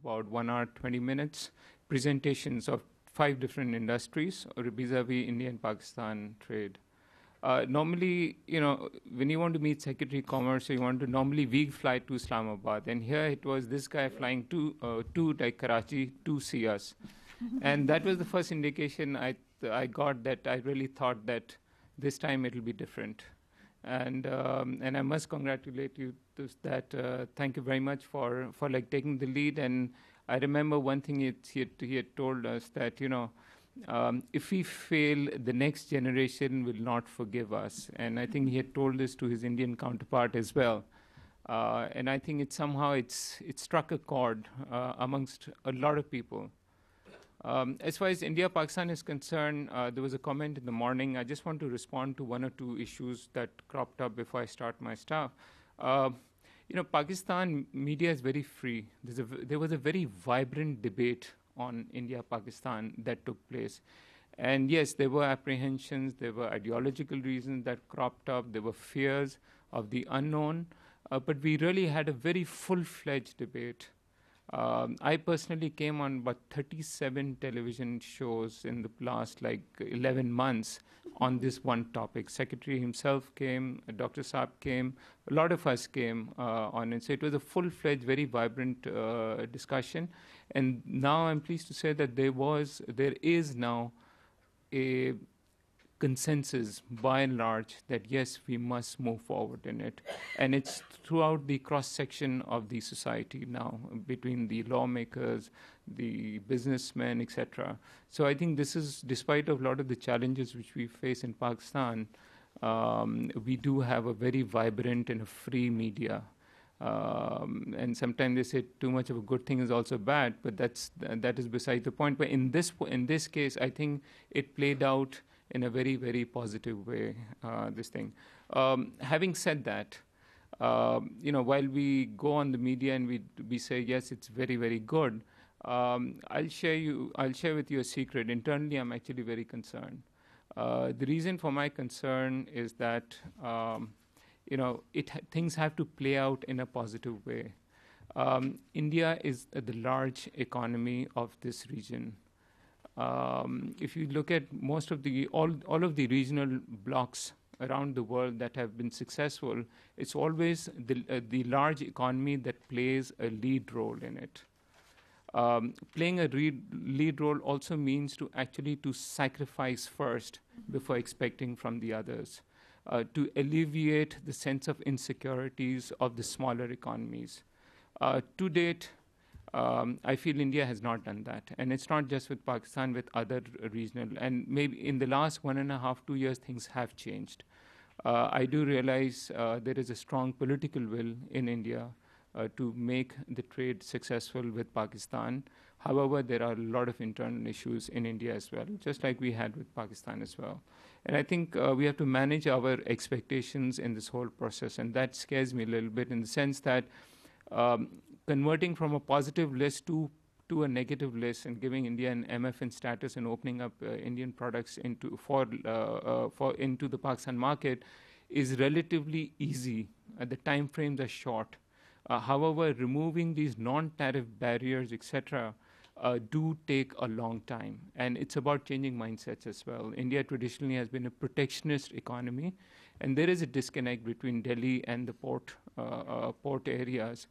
about 1 hour, 20 minutes, presentations of 5 different industries vis-a-vis India and Pakistan trade. Normally, when you want to meet Secretary of Commerce, normally we fly to Islamabad. And here it was this guy flying to like Karachi to see us. And that was the first indication I got that I really thought that this time it'll be different. And I must congratulate you to that. Thank you very much for like taking the lead. And I remember one thing he had told us that, if we fail, the next generation will not forgive us. And I think he had told this to his Indian counterpart as well. And I think it struck a chord amongst a lot of people. As far as India-Pakistan is concerned, there was a comment in the morning. I just want to respond to one or two issues that cropped up before I start my stuff. Pakistan media is very free. There was a very vibrant debate on India-Pakistan that took place. And yes, there were apprehensions, there were ideological reasons that cropped up, there were fears of the unknown, but we really had a very full-fledged debate. I personally came on about 37 television shows in the last 11 months on this one topic. Secretary himself came, Dr. Saab came, a lot of us came on it. So it was a full-fledged, very vibrant discussion. And now I'm pleased to say that there is now a consensus by and large that yes, we must move forward in it. And it's throughout the cross-section of the society now, between the lawmakers, the businessmen, etc. So I think this is, despite of a lot of the challenges which we face in Pakistan, we do have a very vibrant and a free media. And sometimes they say too much of a good thing is also bad, but that is beside the point. But in this case, I think it played out in a very, very positive way, this thing. Having said that, while we go on the media and we say, yes, it's very, very good, I'll share with you a secret. Internally, I'm actually very concerned. The reason for my concern is that, things have to play out in a positive way. India is the large economy of this region. If you look at most of all of the regional blocks around the world that have been successful, it's always the large economy that plays a lead role in it. Playing a lead role also means to sacrifice first before expecting from the others, to alleviate the sense of insecurities of the smaller economies. To date, I feel India has not done that. And it's not just with Pakistan, with other regional. And maybe in the last 1.5, 2 years, things have changed. I do realize there is a strong political will in India to make the trade successful with Pakistan. However, there are a lot of internal issues in India as well, just like we had with Pakistan as well. And I think we have to manage our expectations in this whole process. And that scares me a little bit in the sense that converting from a positive list to a negative list and giving India an MFN status and opening up Indian products into the Pakistan market is relatively easy. The time frames are short. However, removing these non-tariff barriers, etc., do take a long time. And it's about changing mindsets as well. India traditionally has been a protectionist economy, and there is a disconnect between Delhi and the port areas.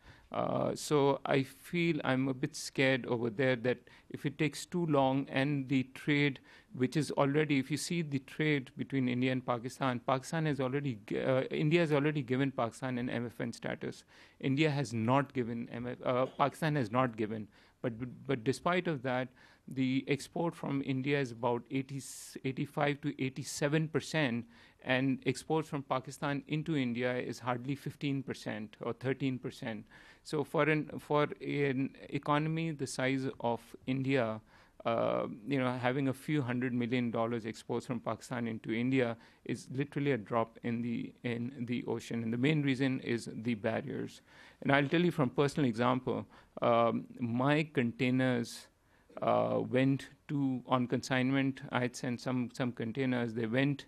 So I feel I'm a bit scared over there that if it takes too long and the trade, which is already, if you see the trade between India and Pakistan, India has already given Pakistan an MFN status. India has not given, Pakistan has not given. But despite of that, the export from India is about 85 to 87%, and exports from Pakistan into India is hardly 15% or 13%. So for an economy the size of India, having a few $100 million exports from Pakistan into India is literally a drop in the ocean. And the main reason is the barriers. And I'll tell you from personal example, my containers went on consignment. I had sent some containers. They went,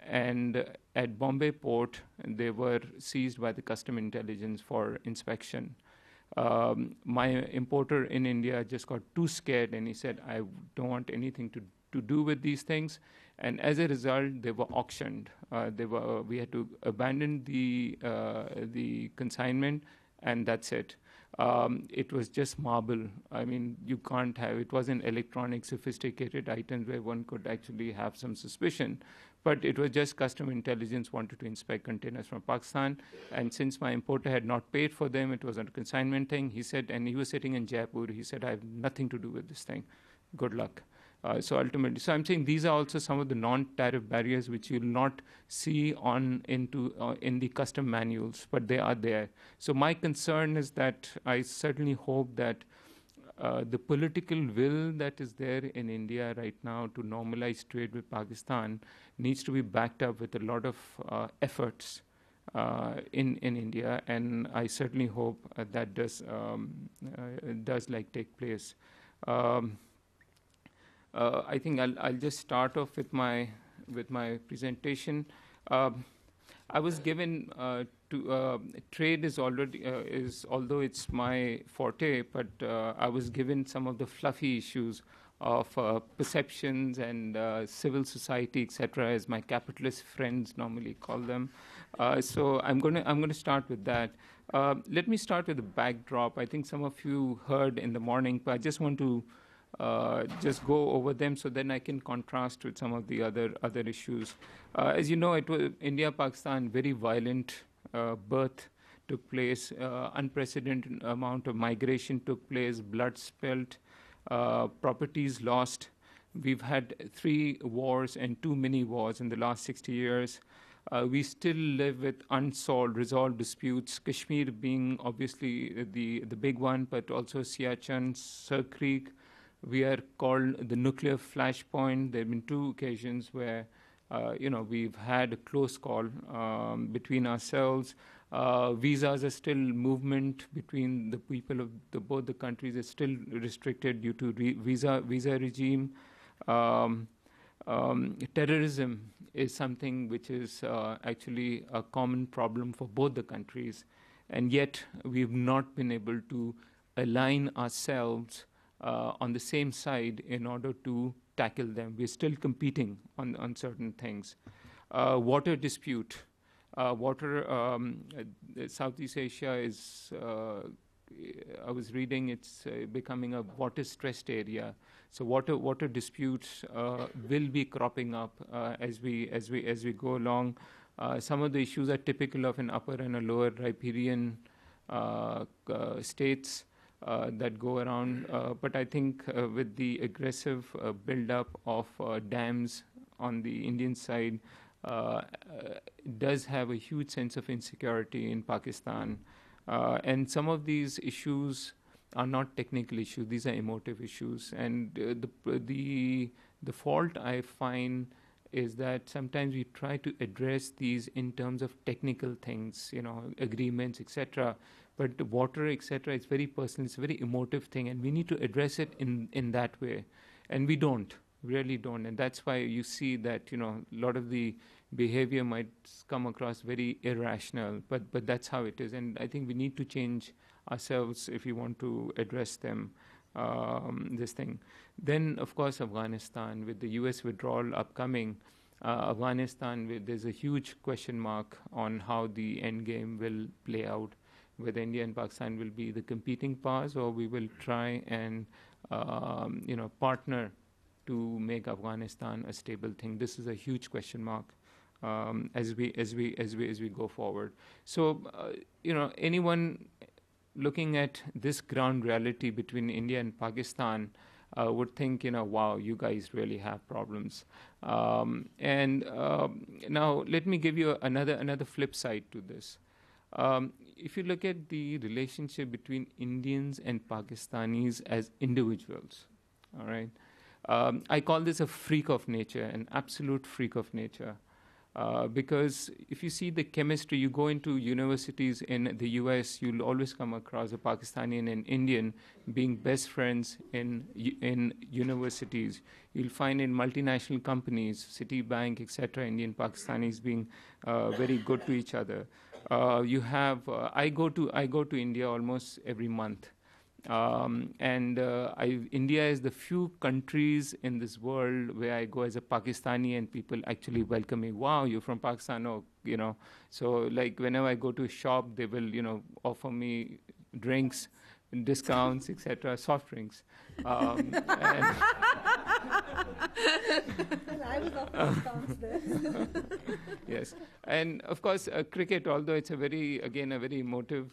and at Bombay port, they were seized by the custom intelligence for inspection. My importer in India just got too scared, and he said, I don't want anything to do with these things. And as a result, they were auctioned. We had to abandon the consignment, and that's it. It was just marble. I mean, you can't have, it wasn't electronic, sophisticated items where one could actually have some suspicion. But it was just custom intelligence wanted to inspect containers from Pakistan. And since my importer had not paid for them, it was a consignment thing. He said, and he was sitting in Jaipur, he said, I have nothing to do with this thing. Good luck. So ultimately, so I'm saying these are also some of the non-tariff barriers which you'll not see in the custom manuals, but they are there. So my concern is that I certainly hope that the political will that is there in India right now to normalize trade with Pakistan needs to be backed up with a lot of efforts in India, and I certainly hope that does take place. I think I'll just start off with my presentation. I was given trade is although it's my forte, but I was given some of the fluffy issues of perceptions and civil society, etc., as my capitalist friends normally call them. So I'm going to start with that. Let me start with the backdrop. I think some of you heard in the morning, but I just want to just go over them so then I can contrast with some of the other issues. As you know, it was India-Pakistan, very violent birth took place, unprecedented amount of migration took place, blood spilled, properties lost. We've had 3 wars and 2 mini wars in the last 60 years. We still live with resolved disputes, Kashmir being obviously the big one, but also Siachen, Sir Creek. We are called the nuclear flashpoint. There have been 2 occasions where, we've had a close call between ourselves. Visas are still movement between the people of both the countries is still restricted due to visa regime. Terrorism is something which is actually a common problem for both the countries, and yet we've not been able to align ourselves on the same side in order to tackle them. We're still competing on certain things. Water dispute. Southeast Asia is, I was reading, it's becoming a water-stressed area. So water disputes will be cropping up as we go along. Some of the issues are typical of an upper and a lower riparian states that go around. But I think with the aggressive build-up of dams on the Indian side, does have a huge sense of insecurity in Pakistan. And some of these issues are not technical issues, these are emotive issues. And the fault I find is that sometimes we try to address these in terms of technical things, agreements, etc. But the water, etc., it's very personal, it's a very emotive thing, and we need to address it in that way. And we really don't. And that's why you see that, a lot of the behavior might come across very irrational, but that's how it is. And I think we need to change ourselves if we want to address them, this thing. Then, of course, Afghanistan, with the US withdrawal upcoming, Afghanistan, there's a huge question mark on how the end game will play out, whether India and Pakistan will be the competing powers or we will try and, partner to make Afghanistan a stable thing. This is a huge question mark as we go forward. So, anyone looking at this ground reality between India and Pakistan would think, wow, you guys really have problems. Now let me give you another flip side to this. If you look at the relationship between Indians and Pakistanis as individuals, all right, I call this a freak of nature, an absolute freak of nature. Because if you see the chemistry, you go into universities in the US, you'll always come across a Pakistani and an Indian being best friends in universities. You'll find in multinational companies, Citibank, etc., Indian Pakistanis being very good to each other. You have I go to India almost every month, and India is the few countries in this world where I go as a Pakistani and people actually welcome me. Wow, you're from Pakistan, oh, you know. So like whenever I go to a shop, they will offer me drinks, discounts, etc., soft drinks. And And I was offered discounts there. yes, and of course, cricket. Although it's a very emotive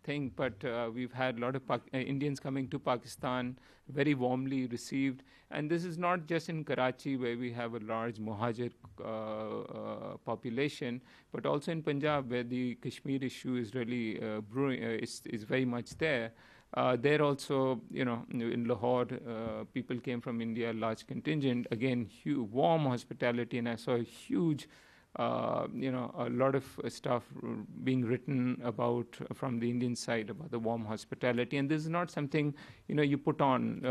thing, but we've had a lot of Indians coming to Pakistan, very warmly received. And this is not just in Karachi, where we have a large Muhajir population, but also in Punjab, where the Kashmir issue is really brewing, is very much there. There also, in Lahore, people came from India, large contingent. Again, warm hospitality, and I saw a huge, a lot of stuff being written about from the Indian side about the warm hospitality. And this is not something you put on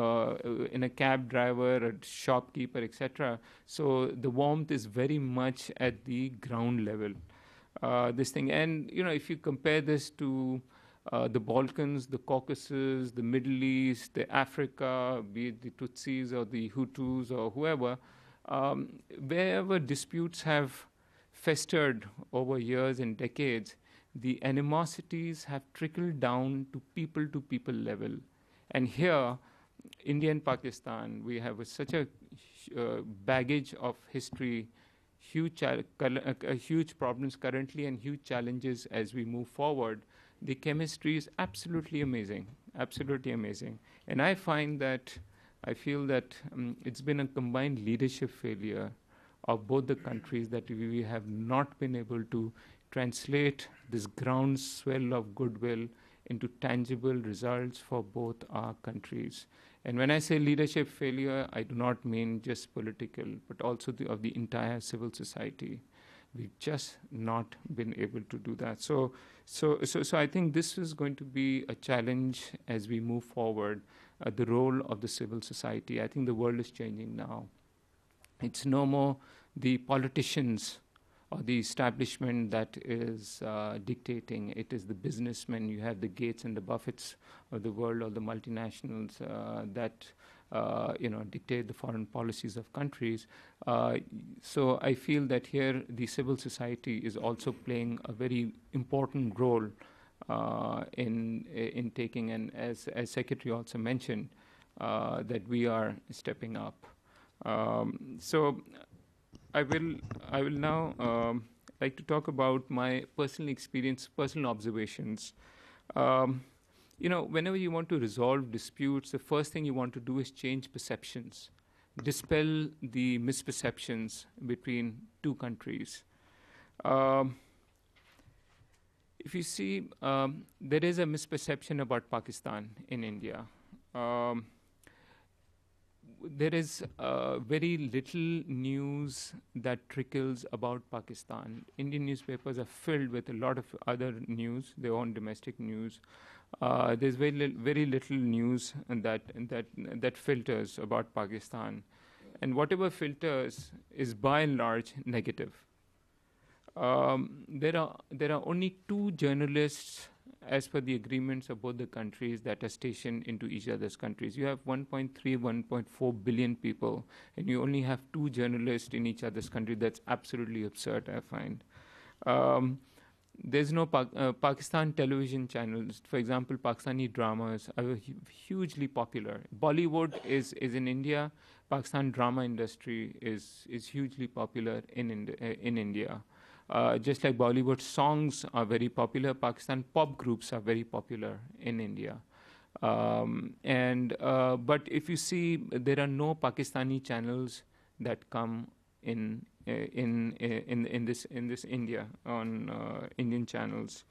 in a cab driver, a shopkeeper, etc. So the warmth is very much at the ground level. This thing, and if you compare this to the Balkans, the Caucasus, the Middle East, the Africa, be it the Tutsis or the Hutus or whoever, wherever disputes have festered over years and decades, the animosities have trickled down to people level. And here, India and Pakistan, we have such a baggage of history, huge problems currently and huge challenges as we move forward. The chemistry is absolutely amazing, absolutely amazing. And I feel that it's been a combined leadership failure of both the countries, that we have not been able to translate this groundswell of goodwill into tangible results for both our countries. And when I say leadership failure, I do not mean just political, but also of the entire civil society. We've just not been able to do that. So I think this is going to be a challenge as we move forward, the role of the civil society. I think the world is changing now. It's no more the politicians or the establishment that is dictating. It is the businessmen. You have the Gates and the Buffetts of the world, or the multinationals that dictate the foreign policies of countries. So I feel that here the civil society is also playing a very important role in taking, and as Secretary also mentioned, that we are stepping up. So I will now like to talk about my personal experience, personal observations. Whenever you want to resolve disputes, the first thing you want to do is change perceptions, dispel the misperceptions between two countries. If you see, there is a misperception about Pakistan in India. There is very little news that trickles about Pakistan. Indian newspapers are filled with a lot of other news, their own domestic news. There's very little news that filters about Pakistan, and whatever filters is by and large negative. There are only 2 journalists, as per the agreements of both the countries, that are stationed into each other's countries. You have 1.3, 1.4 billion people, and you only have 2 journalists in each other's country. That's absolutely absurd, I find. There's no Pakistan television channels. For example, Pakistani dramas are hugely popular. Bollywood is in India. Pakistan drama industry is hugely popular in India. Just like Bollywood songs are very popular, Pakistan pop groups are very popular in India. But if you see, there are no Pakistani channels that come in this India on Indian channels.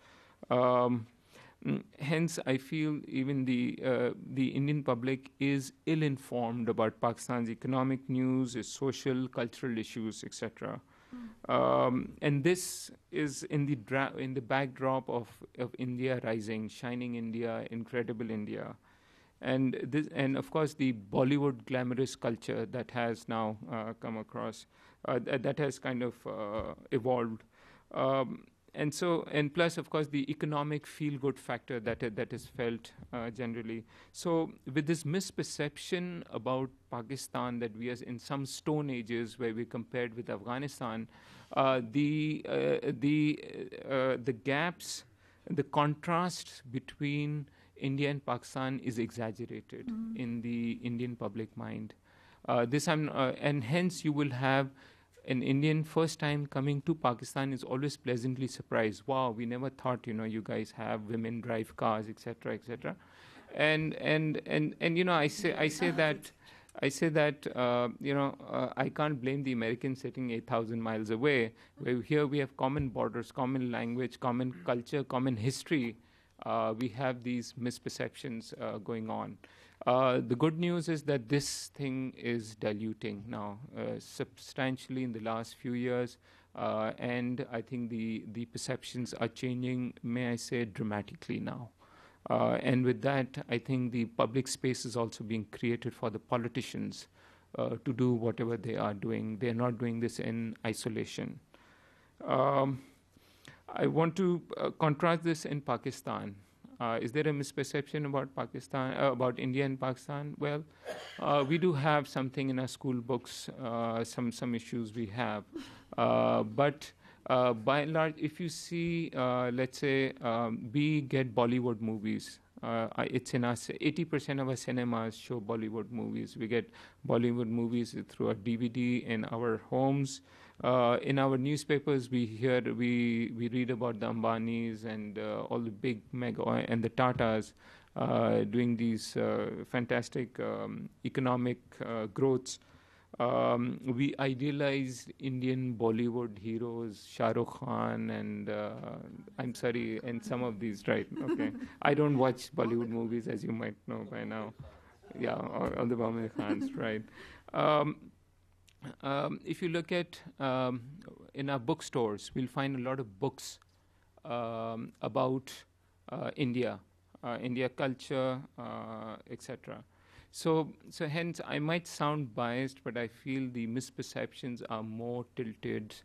Hence, I feel even the Indian public is ill-informed about Pakistan's economic news, its social, cultural issues, etc. And this is in the backdrop of India rising, shining India, incredible India, and of course the Bollywood glamorous culture that has now come across, that has kind of evolved. and plus, of course, the economic feel-good factor that is felt generally. So, with this misperception about Pakistan that we are in some stone ages where we compared with Afghanistan, the gaps, the contrast between India and Pakistan is exaggerated in the Indian public mind. And hence you will have an Indian first time coming to Pakistan is always pleasantly surprised. Wow, we never thought, you guys have women drive cars, etc., etc. And I say that I can't blame the Americans sitting 8,000 miles away. Where here we have common borders, common language, common culture, common history. We have these misperceptions going on. The good news is that this thing is diluting now substantially in the last few years, and I think the perceptions are changing, may I say, dramatically now. And with that, I think the public space is also being created for the politicians to do whatever they are doing. They're not doing this in isolation. I want to contrast this in Pakistan. Is there a misperception about Pakistan, about India and Pakistan? Well, we do have something in our school books, some issues we have. But by and large, if you see, let's say, we get Bollywood movies. It's in our 80% of our cinemas show Bollywood movies. We get Bollywood movies through our DVD in our homes. In our newspapers, we read about the Ambanis and all the big mega and the Tatas doing these fantastic economic growths. We idealize Indian Bollywood heroes, Shah Rukh Khan, and and some of these, right? Okay, I don't watch Bollywood movies, as you might know by now. Yeah, all the Bombay Khans, right? If you look at in our bookstores, we'll find a lot of books about India, India culture, etc. So hence, I might sound biased, but I feel the misperceptions are more tilted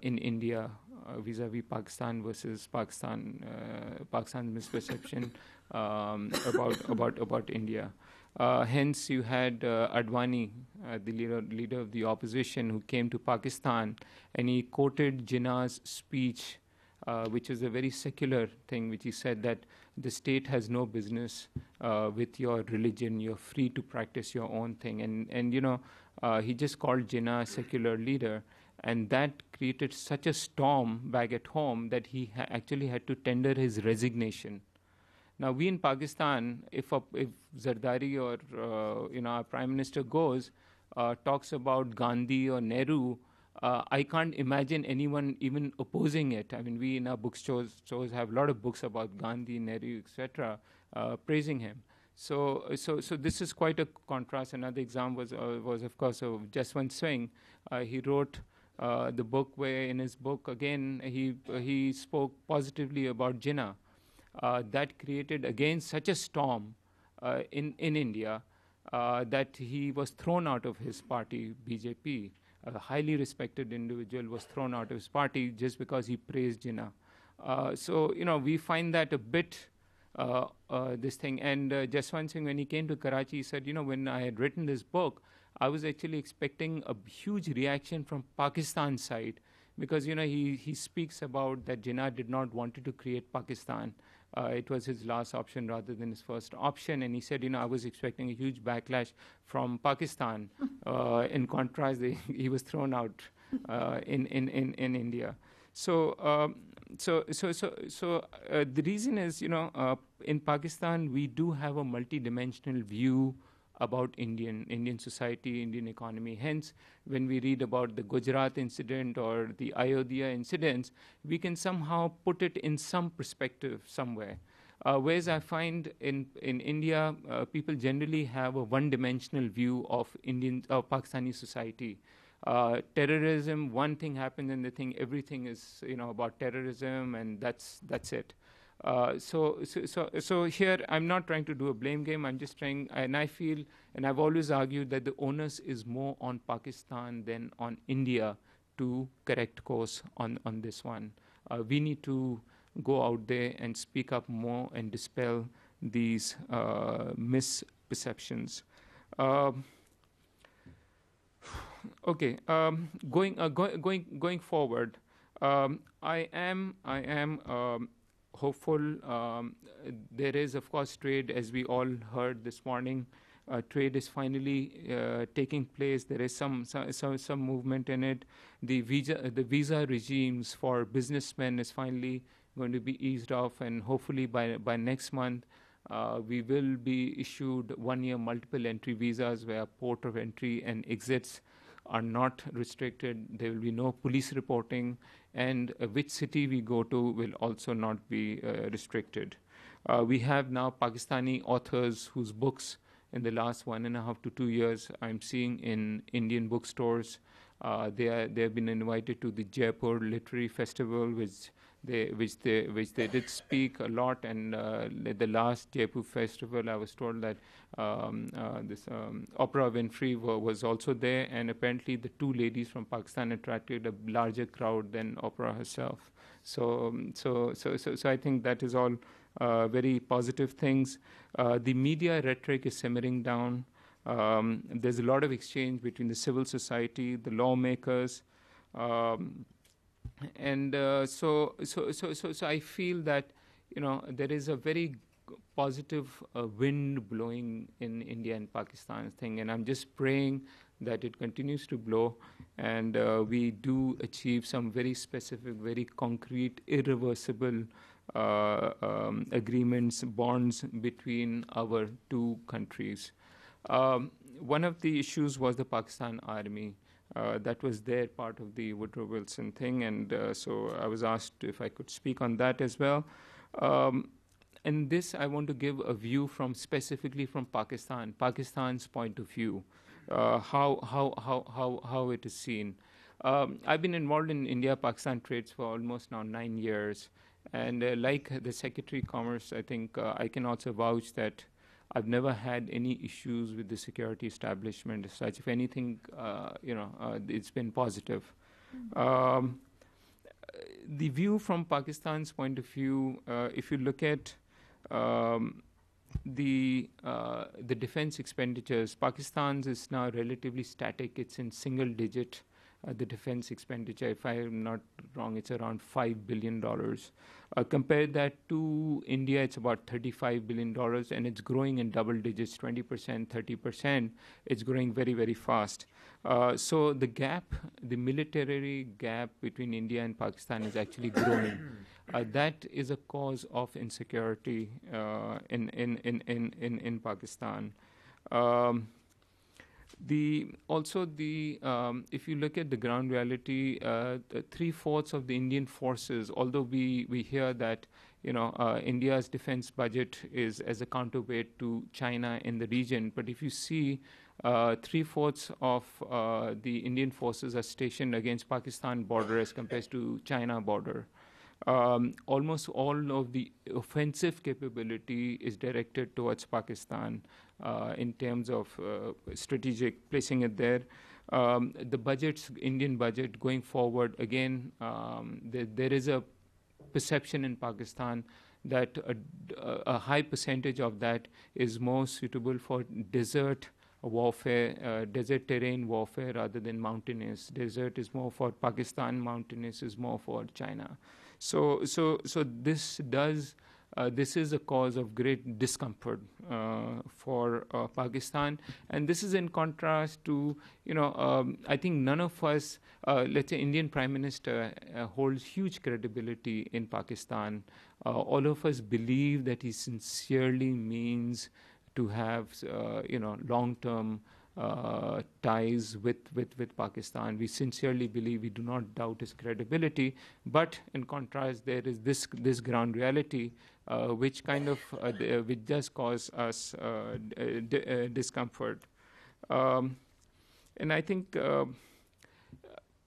in India vis-a-vis Pakistan versus Pakistan's misperception about India. Hence, you had Advani, the leader of the opposition, who came to Pakistan, and he quoted Jinnah's speech, which is a very secular thing, which he said that the state has no business with your religion. You're free to practice your own thing. And he just called Jinnah a secular leader, and that created such a storm back at home that he actually had to tender his resignation. Now, we in Pakistan, if Zardari or our Prime Minister goes, talks about Gandhi or Nehru, I can't imagine anyone even opposing it. I mean, we in our bookstores have a lot of books about Gandhi, Nehru, etc., praising him. So this is quite a contrast. Another example was of course, of Jaswant Singh. He wrote the book where, in his book, again, he spoke positively about Jinnah. That created, again, such a storm in India that he was thrown out of his party, BJP. A highly respected individual was thrown out of his party just because he praised Jinnah. So, we find that a bit this thing. And Jaswant Singh, when he came to Karachi, he said, when I had written this book, I was actually expecting a huge reaction from Pakistan's side, because, he speaks about that Jinnah did not want to create Pakistan. It was his last option rather than his first option. And he said, I was expecting a huge backlash from Pakistan. In contrast, he was thrown out in India. So the reason is, in Pakistan, we do have a multidimensional view about Indian society, Indian economy. Hence, when we read about the Gujarat incident or the Ayodhya incidents, we can somehow put it in some perspective somewhere. Whereas I find in India, people generally have a one-dimensional view of Pakistani society. Terrorism, one thing happens and they think everything is about terrorism, and that's it. So here, I'm not trying to do a blame game. I'm just trying, and I feel, and I've always argued that the onus is more on Pakistan than on India to correct course on this one. we need to go out there and speak up more and dispel these misperceptions. Okay, going forward, I am hopeful. There is, of course, trade, as we all heard this morning. Trade is finally taking place. There is some movement in it. The visa regimes for businessmen is finally going to be eased off, and hopefully by next month we will be issued 1-year multiple entry visas where port of entry and exits are not restricted. There will be no police reporting, and which city we go to will also not be restricted. We have now Pakistani authors whose books in the last 1.5 to 2 years I'm seeing in Indian bookstores. They have been invited to the Jaipur Literary Festival, which they did speak a lot. And the last Jaipur Festival, I was told that this Oprah Winfrey was also there, and apparently the two ladies from Pakistan attracted a larger crowd than Oprah herself. So I think that is all very positive things. The media rhetoric is simmering down. There's a lot of exchange between the civil society, the lawmakers, and so I feel that there is a very positive wind blowing in India and Pakistan thing, and I'm just praying that it continues to blow, and we do achieve some very specific, very concrete, irreversible agreements, bonds between our two countries. One of the issues was the Pakistan Army. That was their part of the Woodrow Wilson thing, and so I was asked if I could speak on that as well. And this, I want to give a view specifically from Pakistan's point of view, how it is seen. I've been involved in India-Pakistan trades for almost now 9 years, and like the Secretary of Commerce, I think I can also vouch that I've never had any issues with the security establishment as such. If anything, it's been positive. The view from Pakistan's point of view, if you look at the defense expenditures, Pakistan's is now relatively static. It's in single digit. The defense expenditure, if I'm not wrong, it's around $5 billion. Compare that to India, it's about $35 billion, and it's growing in double digits, 20%, 30%. It's growing very, very fast. So the gap, the military gap between India and Pakistan is actually growing. That is a cause of insecurity in Pakistan. If you look at the ground reality, 3/4 of the Indian forces, although we hear that India's defense budget is as a counterweight to China in the region, but if you see 3/4 of the Indian forces are stationed against Pakistan border as compared to China border. Almost all of the offensive capability is directed towards Pakistan in terms of strategic placing it there. The Indian budget going forward, again, there is a perception in Pakistan that a high percentage of that is more suitable for desert warfare, desert terrain warfare rather than mountainous. Desert is more for Pakistan, mountainous is more for China. So this is a cause of great discomfort for Pakistan, and this is in contrast to I think none of us, let's say Indian Prime Minister, holds huge credibility in Pakistan. All of us believe that he sincerely means to have long-term ties with Pakistan. We sincerely believe, we do not doubt his credibility, but in contrast there is this ground reality which kind of which does cause us discomfort. And I think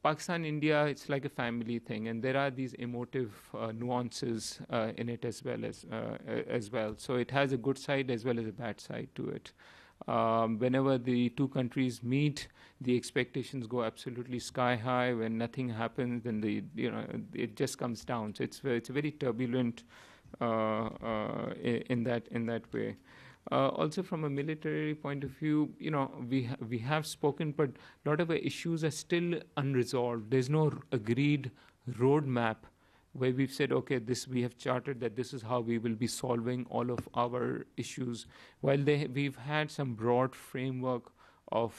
Pakistan, India, it's like a family thing, and there are these emotive nuances in it as well. So it has a good side as well as a bad side to it. Whenever the two countries meet, the expectations go absolutely sky high. When nothing happens, then it just comes down. So it's very turbulent in that way. Also, from a military point of view, we have spoken, but a lot of the issues are still unresolved. There's no agreed roadmap where we've said, okay, we have charted that this is how we will be solving all of our issues. While we've had some broad framework of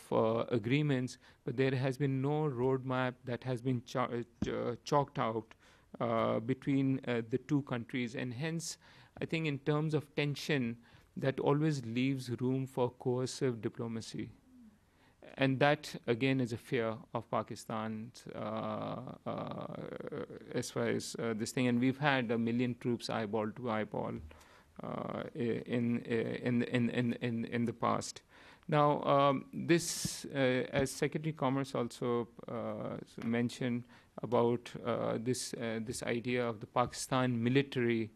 agreements, but there has been no roadmap that has been chalked out between the two countries. And hence, I think in terms of tension, that always leaves room for coercive diplomacy. And that, again, is a fear of Pakistan as far as this thing. And we've had 1 million troops eyeball to eyeball in the past. Now, this, as Secretary Commerce also mentioned about this idea of the Pakistan military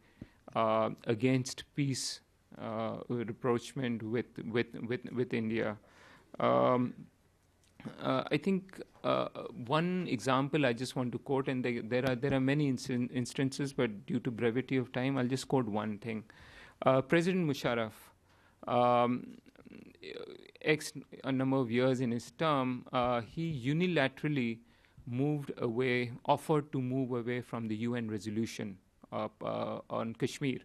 against peace rapprochement with India. I think one example I just want to quote, and there are many instances, but due to brevity of time, I'll just quote one thing. President Musharraf, a number of years in his term, he unilaterally offered to move away from the UN resolution on Kashmir.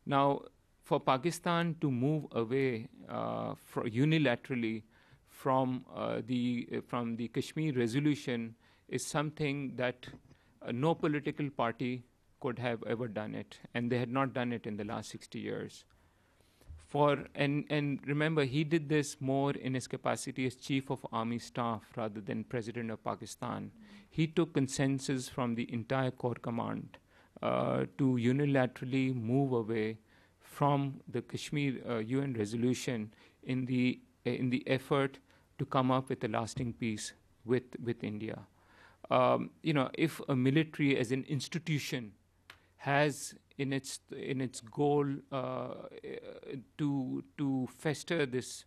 Now, for Pakistan to move away unilaterally from the Kashmir resolution is something that no political party could have ever done it, and they had not done it in the last 60 years. And remember, he did this more in his capacity as Chief of Army Staff rather than President of Pakistan. He took consensus from the entire Corps Command to unilaterally move away from the Kashmir UN resolution in the effort to come up with a lasting peace with India. If a military as an institution has in its goal to fester this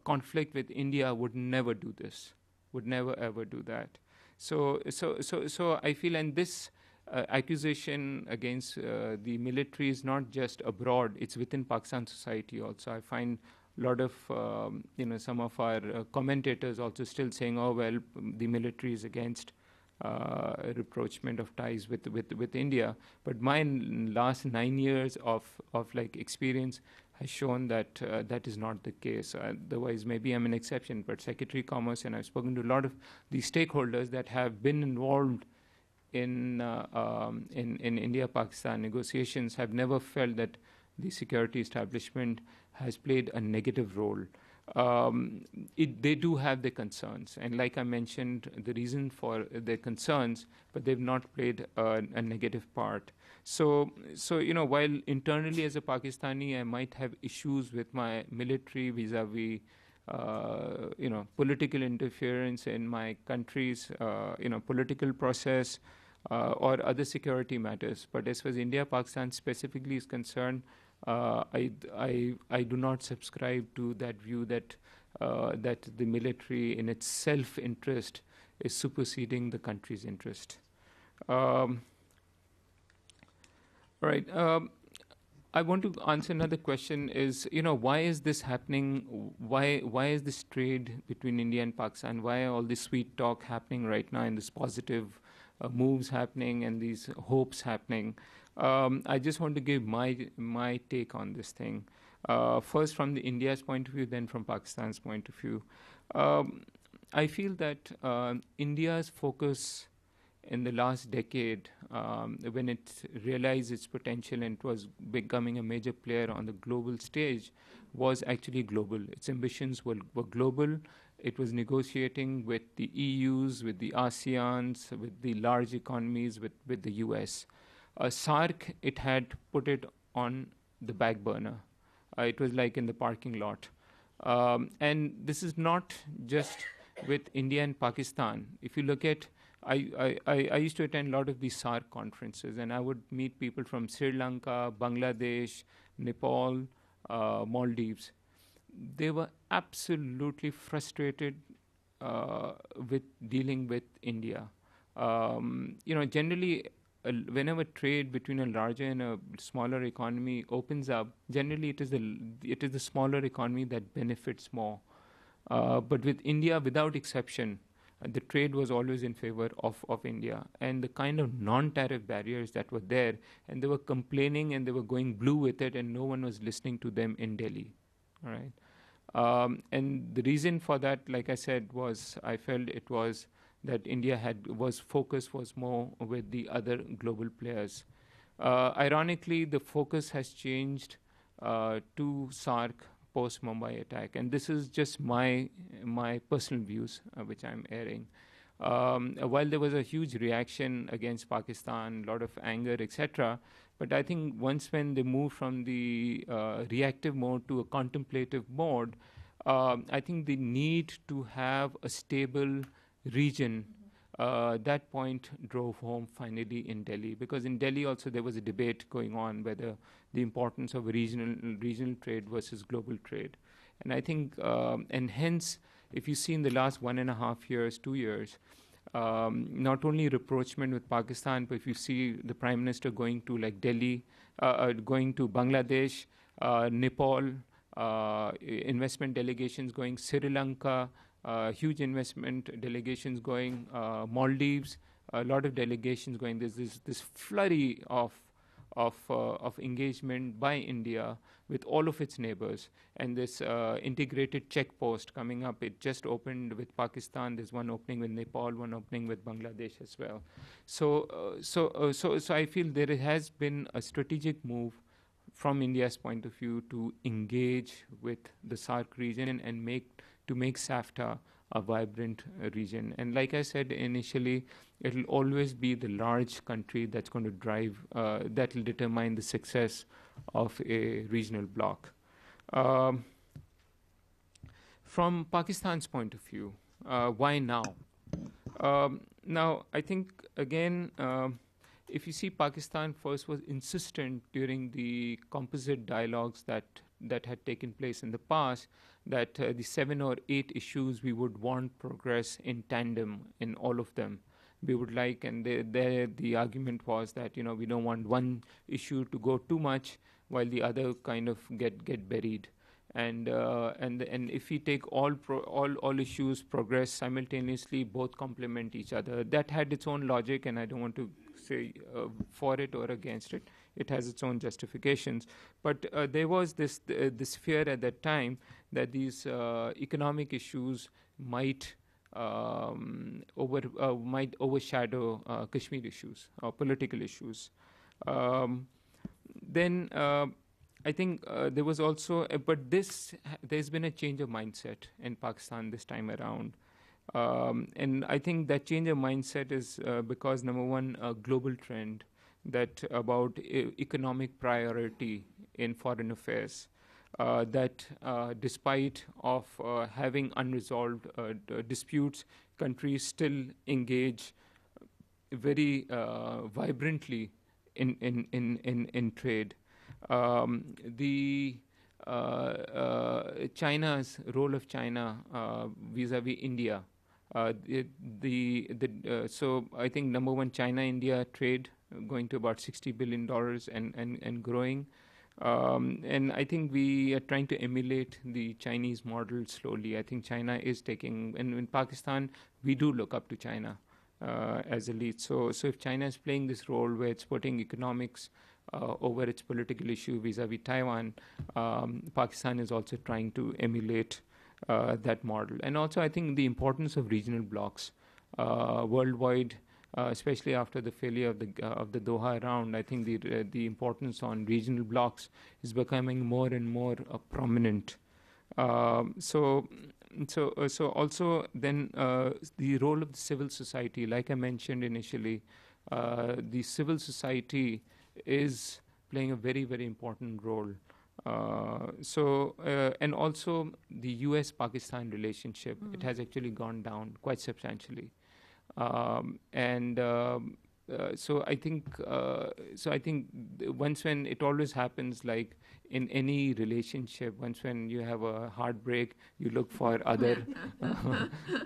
conflict with India, would never do this, would never ever do that. So I feel, and this accusation against the military is not just abroad; it's within Pakistan society also. I find a lot of some of our commentators also still saying, "Oh well, the military is against rapprochement of ties with India." But my last 9 years of experience has shown that that is not the case. Otherwise, maybe I'm an exception. But Secretary Commerce, and I've spoken to a lot of the stakeholders that have been involved in India-Pakistan negotiations, have never felt that the security establishment has played a negative role. They do have their concerns, and like I mentioned, the reason for their concerns, but they've not played a negative part. So while internally as a Pakistani, I might have issues with my military vis-a-vis political interference in my country's political process or other security matters. But as far as India-Pakistan specifically is concerned, I do not subscribe to that view that the military in its self-interest is superseding the country's interest. Right. I want to answer another question is, why is this happening? Why is this trade between India and Pakistan? Why are all this sweet talk happening right now and this positive moves happening and these hopes happening? I just want to give my take on this thing. First from the India's point of view, then from Pakistan's point of view. I feel that India's focus in the last decade, when it realized its potential and it was becoming a major player on the global stage, was actually global. Its ambitions were global. It was negotiating with the EUs, with the ASEANs, with the large economies, with the US. SAARC, it had put it on the back burner. It was like in the parking lot. And this is not just with India and Pakistan. If you look at, I used to attend a lot of these SAARC conferences, and I would meet people from Sri Lanka, Bangladesh, Nepal, Maldives. they were absolutely frustrated with dealing with India. Generally, whenever trade between a larger and a smaller economy opens up, generally it is the smaller economy that benefits more. But with India, without exception, the trade was always in favor of India. And the kind of non-tariff barriers that were there, and they were complaining and they were going blue with it, and no one was listening to them in Delhi. All right. And the reason for that, like I said, was I felt it was that India focus was more with the other global players. Ironically, the focus has changed to SAARC post Mumbai attack, and this is just my personal views which I'm airing. While there was a huge reaction against Pakistan, a lot of anger, etc., but I think once when they moved from the reactive mode to a contemplative mode, I think the need to have a stable region, that point drove home finally in Delhi, because in Delhi also there was a debate going on whether the importance of regional trade versus global trade. And I think, and hence, if you see in the last 1.5 years, 2 years, not only rapprochement with Pakistan, but if you see the Prime Minister going to like Delhi, going to Bangladesh, Nepal, investment delegations going, Sri Lanka, huge investment delegations going, Maldives, a lot of delegations going. There's this flurry of engagement by India with all of its neighbors, and this integrated check post coming up. It just opened with Pakistan. There's one opening with Nepal, one opening with Bangladesh as well. So I feel there has been a strategic move from India's point of view to engage with the SAARC region and make SAFTA a vibrant region. And like I said initially, it will always be the large country that's going to drive, that will determine the success of a regional bloc. From Pakistan's point of view, why now? Now, I think, again, if you see, Pakistan first was insistent during the composite dialogues that had taken place in the past, that the 7 or 8 issues we would want progress in tandem in all of them. We would like, and the argument was that we don't want one issue to go too much while the other kind of get buried. And if we take all issues progress simultaneously, both complement each other. That had its own logic, and I don't want to say for it or against it. It has its own justifications. But there was this fear at that time that these economic issues might overshadow Kashmir issues or political issues. Then I think there was also, but there's been a change of mindset in Pakistan this time around. And I think that change of mindset is because, number one, a global trend that about economic priority in foreign affairs, that despite of having unresolved disputes, countries still engage very vibrantly in trade. China's role of China vis-a-vis India. So I think number one, China-India trade going to about $60 billion and growing. And I think we are trying to emulate the Chinese model slowly. I think China is taking, and in Pakistan, we do look up to China as a lead. So if China is playing this role where it's putting economics over its political issue vis-a-vis Taiwan, Pakistan is also trying to emulate that model. And also, I think the importance of regional blocs worldwide, especially after the failure of the Doha round, I think the importance on regional blocs is becoming more and more prominent. So also then the role of the civil society, like I mentioned initially, the civil society is playing a very, very important role. And also the US-Pakistan relationship, it has actually gone down quite substantially. And so I think once when it always happens, like in any relationship, once when you have a heartbreak, you look for other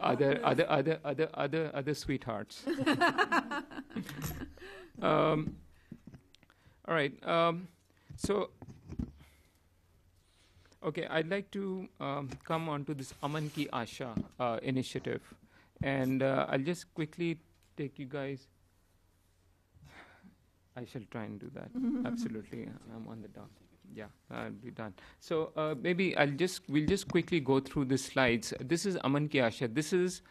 other sweethearts. All right. So, okay, I'd like to come on to this Aman Ki Asha initiative. And I'll just quickly take you guys. I shall try and do that. Absolutely. I'm on the dot. Yeah, I'll be done. So maybe we'll just quickly go through the slides. This is Aman Ki Asha. This is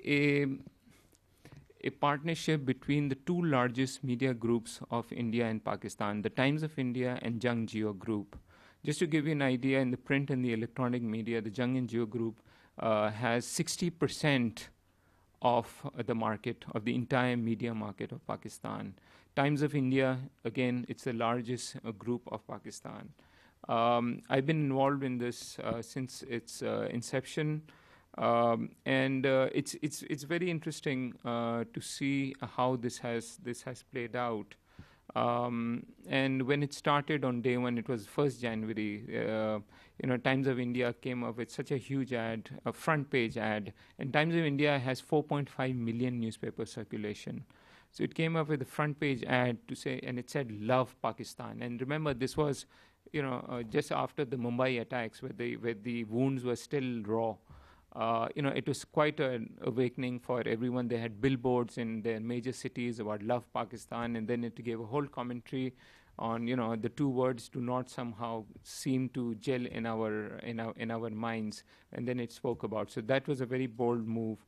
a partnership between the two largest media groups of India and Pakistan, the Times of India and Jung Geo Group. Just to give you an idea, in the print and the electronic media, the Jung and Geo Group has 60% of the market, of the entire media market of Pakistan. Times of India, again, it's the largest group of Pakistan. I've been involved in this since its inception. And it's very interesting to see how this has played out. And when it started on day one, it was 1st January. Times of India came up with such a huge ad, a front page ad, and Times of India has 4.5 million newspaper circulation. So it came up with a front page ad to say, and it said "Love Pakistan." And remember, this was, just after the Mumbai attacks, where the wounds were still raw. It was quite an awakening for everyone. They had billboards in their major cities about "Love Pakistan," and then it gave a whole commentary on, the two words do not somehow seem to gel in our minds, and then it spoke about. So that was a very bold move.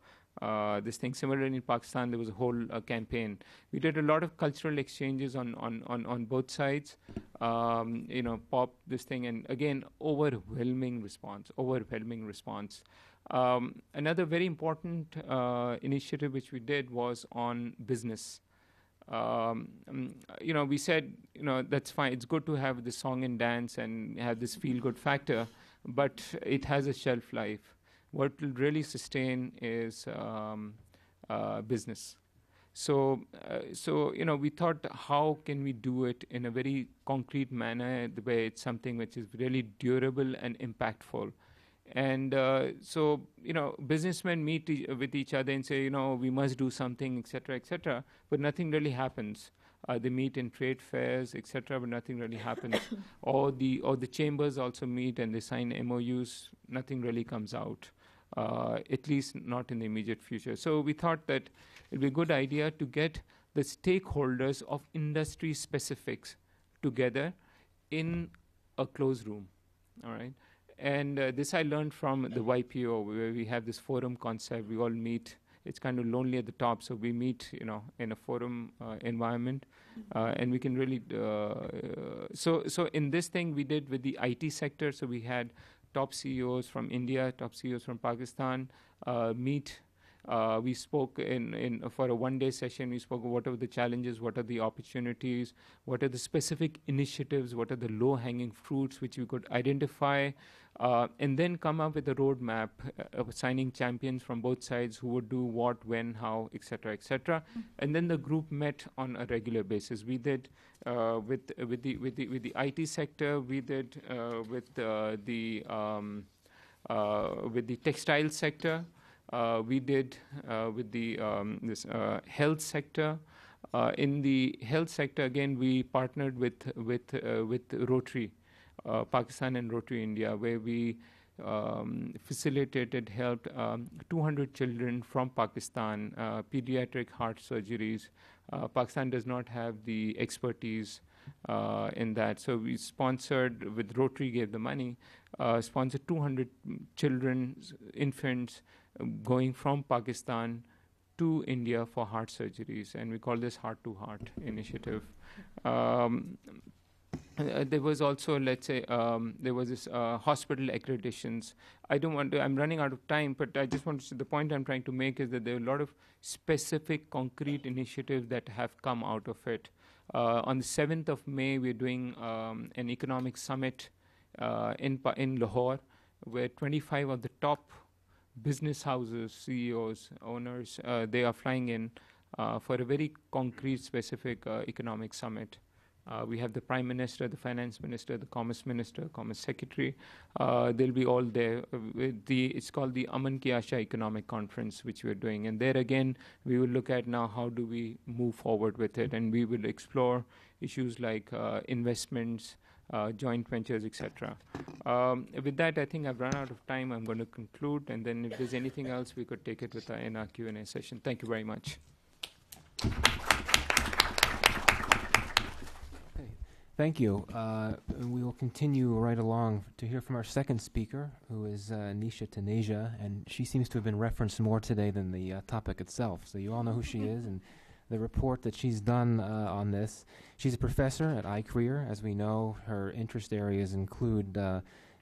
This thing. Similarly, in Pakistan, there was a whole campaign. We did a lot of cultural exchanges on both sides. Pop this thing, and again, overwhelming response. Another very important initiative which we did was on business. We said, that's fine. It's good to have the song and dance and have this feel-good factor, but it has a shelf life. What will really sustain is business. So we thought, how can we do it in a very concrete manner, the way it's something which is really durable and impactful. And businessmen meet with each other and say, we must do something, etc., but nothing really happens. They meet in trade fairs, etc., but nothing really happens. or the chambers also meet and they sign MOUs. Nothing really comes out, at least not in the immediate future. So we thought that it would be a good idea to get the stakeholders of industry specifics together in a closed room. All right. And this I learned from the YPO, where we have this forum concept. We all meet. It's kind of lonely at the top, so we meet, in a forum environment, and we can really. So in this thing we did with the IT sector. So we had top CEOs from India, top CEOs from Pakistan meet. We spoke for a one-day session. We spoke what are the challenges, what are the opportunities, what are the specific initiatives, what are the low-hanging fruits which we could identify, and then come up with a roadmap, assigning champions from both sides who would do what, when, how, etc., etc. And then the group met on a regular basis. We did with the IT sector. We did with the textile sector. We did with the health sector. In the health sector, again, we partnered with Rotary, Pakistan and Rotary India, where we facilitated, helped 200 children from Pakistan, pediatric heart surgeries. Pakistan does not have the expertise in that. So we sponsored, with Rotary gave the money, sponsored 200 children, infants, going from Pakistan to India for heart surgeries, and we call this Heart to Heart initiative. There was also, there was this hospital accreditations. I'm running out of time, but I just want to say the point I'm trying to make is that there are a lot of specific, concrete initiatives that have come out of it. On the 7th of May, we're doing an economic summit in Lahore, where 25 of the top business houses, CEOs, owners, they are flying in. for a very concrete, specific economic summit. We have the Prime Minister, the Finance Minister, the Commerce Minister, Commerce Secretary. They'll be all there. It's called the Aman Ki Asha Economic Conference, which we're doing. And there again, we will look at now how do we move forward with it. And we will explore issues like investments, joint ventures, etc. With that, I think I've run out of time. I'm going to conclude. And then if there's anything else, we could take it in our Q&A session. Thank you very much. Thank you. We will continue right along to hear from our second speaker, who is Nisha Taneja, and she seems to have been referenced more today than the topic itself. So you all know who she is and the report that she's done on this. She's a professor at iCareer. As we know, her interest areas include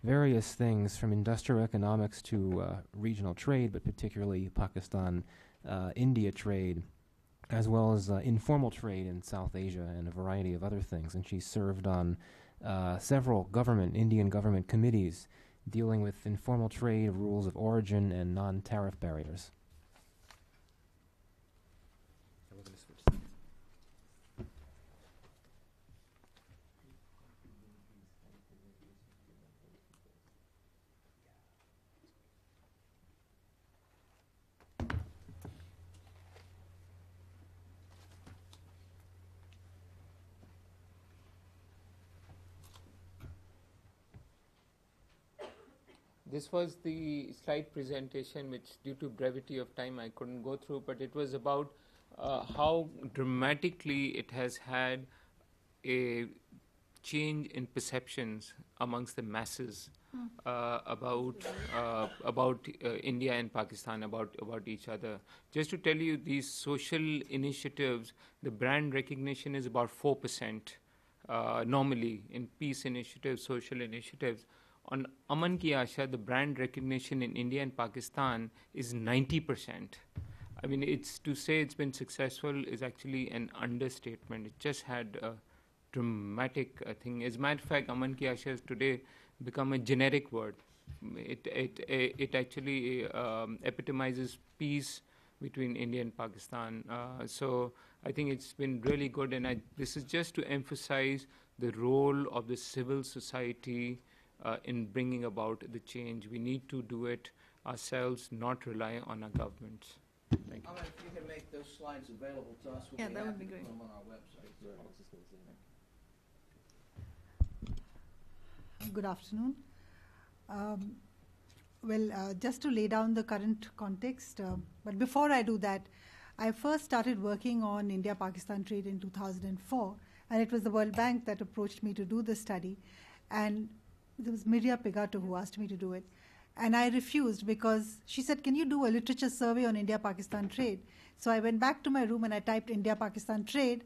various things from industrial economics to regional trade, but particularly Pakistan-India trade, as well as informal trade in South Asia and a variety of other things. And she served on several Indian government committees dealing with informal trade, rules of origin, and non-tariff barriers. This was the slide presentation, which due to brevity of time I couldn't go through, but it was about how dramatically it has had a change in perceptions amongst the masses about India and Pakistan, about each other. Just to tell you, these social initiatives, the brand recognition is about 4% normally in peace initiatives, social initiatives. On Aman Ki Asha, the brand recognition in India and Pakistan is 90%. I mean, to say it's been successful is actually an understatement. It just had a dramatic thing. As a matter of fact, Aman Ki Asha has today become a generic word. It actually epitomizes peace between India and Pakistan. So I think it's been really good. And this is just to emphasize the role of the civil society in bringing about the change. We need to do it ourselves, not rely on our governments. Thank you. If you can make those slides available to us, we'll be happy to put them on our website. Good afternoon. Just to lay down the current context, but before I do that, I first started working on India-Pakistan trade in 2004, and it was the World Bank that approached me to do the study. And there was Mirya Pigato who asked me to do it. And I refused because she said, can you do a literature survey on India-Pakistan trade? So I went back to my room and I typed India-Pakistan trade.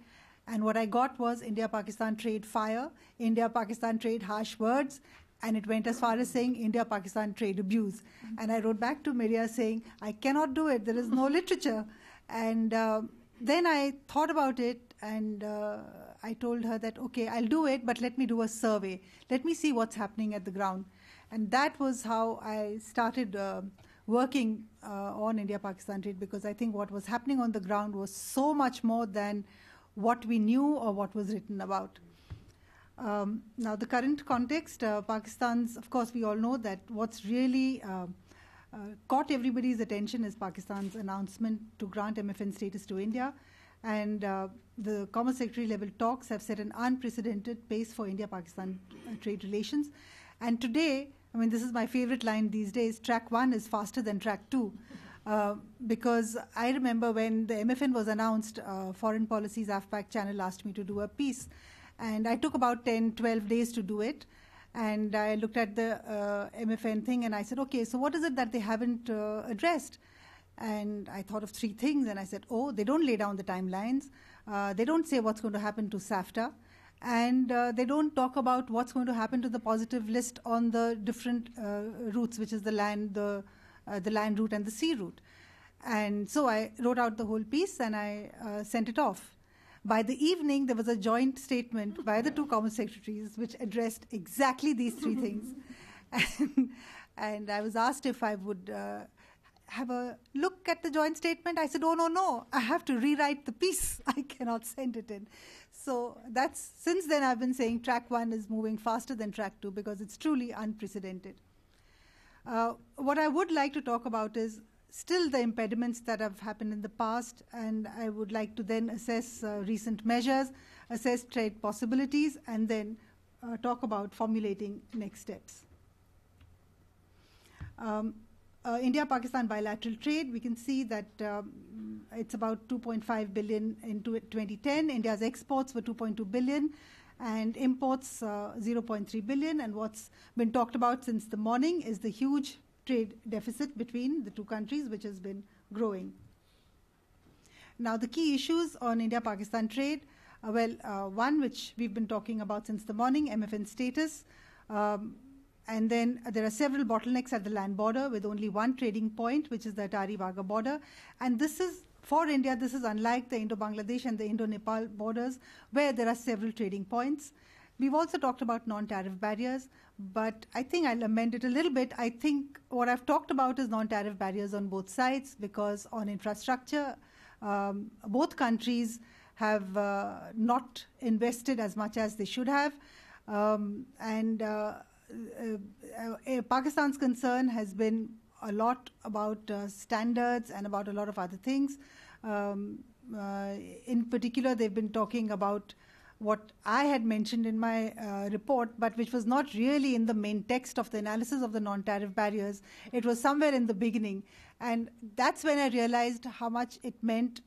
And what I got was India-Pakistan trade fire, India-Pakistan trade harsh words, and it went as far as saying India-Pakistan trade abuse. And I wrote back to Mirya saying, I cannot do it. There is no literature. And then I thought about it, and I told her that, okay, I'll do it, but let me do a survey. Let me see what's happening at the ground. And that was how I started working on India-Pakistan trade, because I think what was happening on the ground was so much more than what we knew or what was written about. Now, the current context, Pakistan's, of course, we all know that what's really caught everybody's attention is Pakistan's announcement to grant MFN status to India. And the Commerce Secretary level talks have set an unprecedented pace for India-Pakistan trade relations. And today, I mean, this is my favorite line these days, track 1 is faster than track 2. Because I remember when the MFN was announced, Foreign Policy's AFPAC channel asked me to do a piece. And I took about 10, 12 days to do it. And I looked at the MFN thing and I said, okay, so what is it that they haven't addressed? And I thought of 3 things, and I said, oh, they don't lay down the timelines. They don't say what's going to happen to SAFTA. And they don't talk about what's going to happen to the positive list on the different routes, which is the land route and the sea route. And so I wrote out the whole piece, and I sent it off. By the evening, there was a joint statement by the 2 Commerce Secretaries which addressed exactly these 3 things. And I was asked if I would have a look at the joint statement? I said, oh, no, I have to rewrite the piece. I cannot send it in. So since then I've been saying track 1 is moving faster than track 2 because it's truly unprecedented. What I would like to talk about is still the impediments that have happened in the past, and I would like to then assess recent measures, assess trade possibilities, and then talk about formulating next steps. India-Pakistan bilateral trade, we can see that it's about 2.5 billion in 2010. India's exports were 2.2 billion and imports 0.3 billion. And what's been talked about since the morning is the huge trade deficit between the two countries, which has been growing. Now, the key issues on India-Pakistan trade, one which we've been talking about since the morning, MFN status. And then there are several bottlenecks at the land border with only one trading point, which is the Atari-Wagah border. And this is, for India, this is unlike the Indo-Bangladesh and the Indo-Nepal borders, where there are several trading points. We've also talked about non-tariff barriers, but I think I'll amend it a little bit. I think what I've talked about is non-tariff barriers on both sides, because on infrastructure, both countries have not invested as much as they should have. Pakistan's concern has been a lot about standards and about a lot of other things. In particular, they've been talking about what I had mentioned in my report, but which was not really in the main text of the analysis of the non-tariff barriers. It was somewhere in the beginning. And that's when I realized how much it meant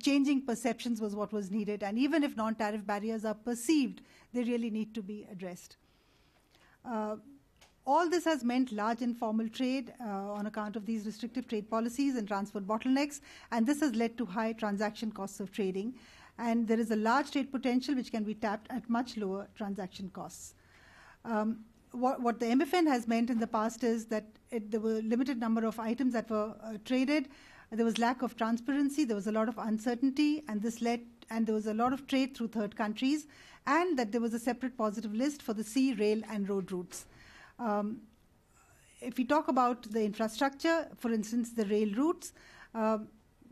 changing perceptions was what was needed. And even if non-tariff barriers are perceived, they really need to be addressed. All this has meant large informal trade on account of these restrictive trade policies and transport bottlenecks, and this has led to high transaction costs of trading. And there is a large trade potential which can be tapped at much lower transaction costs. What the MFN has meant in the past is that there were a limited number of items that were traded. There was lack of transparency, there was a lot of uncertainty, and there was a lot of trade through third countries, and that there was a separate positive list for the sea, rail, and road routes. If we talk about the infrastructure, for instance, the rail routes,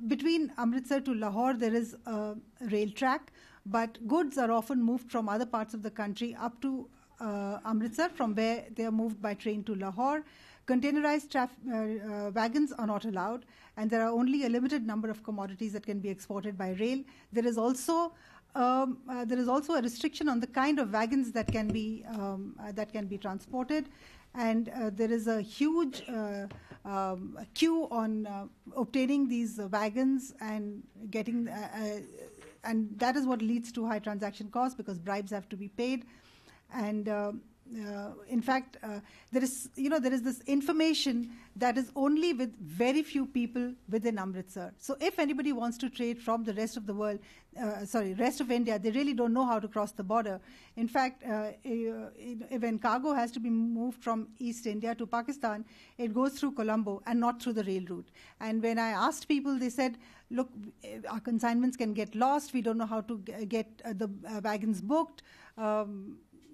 between Amritsar to Lahore, there is a rail track, but goods are often moved from other parts of the country up to Amritsar, from where they are moved by train to Lahore. Containerized wagons are not allowed, and there are only a limited number of commodities that can be exported by rail. There is also a restriction on the kind of wagons that can be transported, and there is a huge queue on obtaining these wagons and getting, and that is what leads to high transaction costs because bribes have to be paid, and in fact, there is this information that is only with very few people within Amritsar. So if anybody wants to trade from the rest of the world, rest of India, they really don't know how to cross the border. In fact, when cargo has to be moved from East India to Pakistan, it goes through Colombo and not through the rail route. And when I asked people, they said, look, our consignments can get lost. We don't know how to get the wagons booked.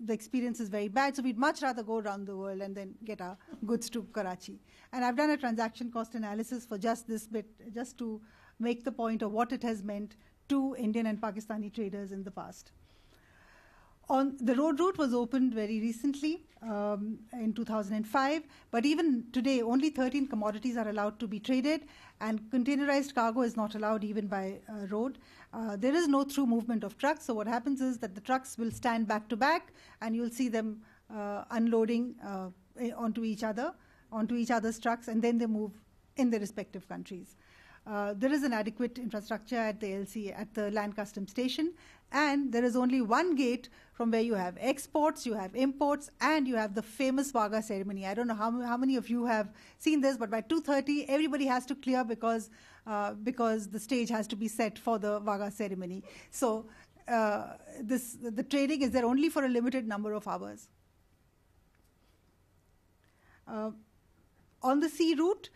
The experience is very bad, so we'd much rather go around the world and then get our goods to Karachi. And I've done a transaction cost analysis for just this bit, just to make the point of what it has meant to Indian and Pakistani traders in the past. The road route was opened very recently in 2005, but even today only 13 commodities are allowed to be traded, and containerized cargo is not allowed even by road. There is no through movement of trucks, so what happens is that the trucks will stand back to back, and you'll see them unloading onto each other's trucks, and then they move in their respective countries. There is an adequate infrastructure at the LC, at the Land Customs Station, and there is only one gate from where you have exports, you have imports, and you have the famous Wagah ceremony. I don't know how many of you have seen this, but by 2:30, everybody has to clear because the stage has to be set for the Wagah ceremony. So the trading is there only for a limited number of hours. On the sea route,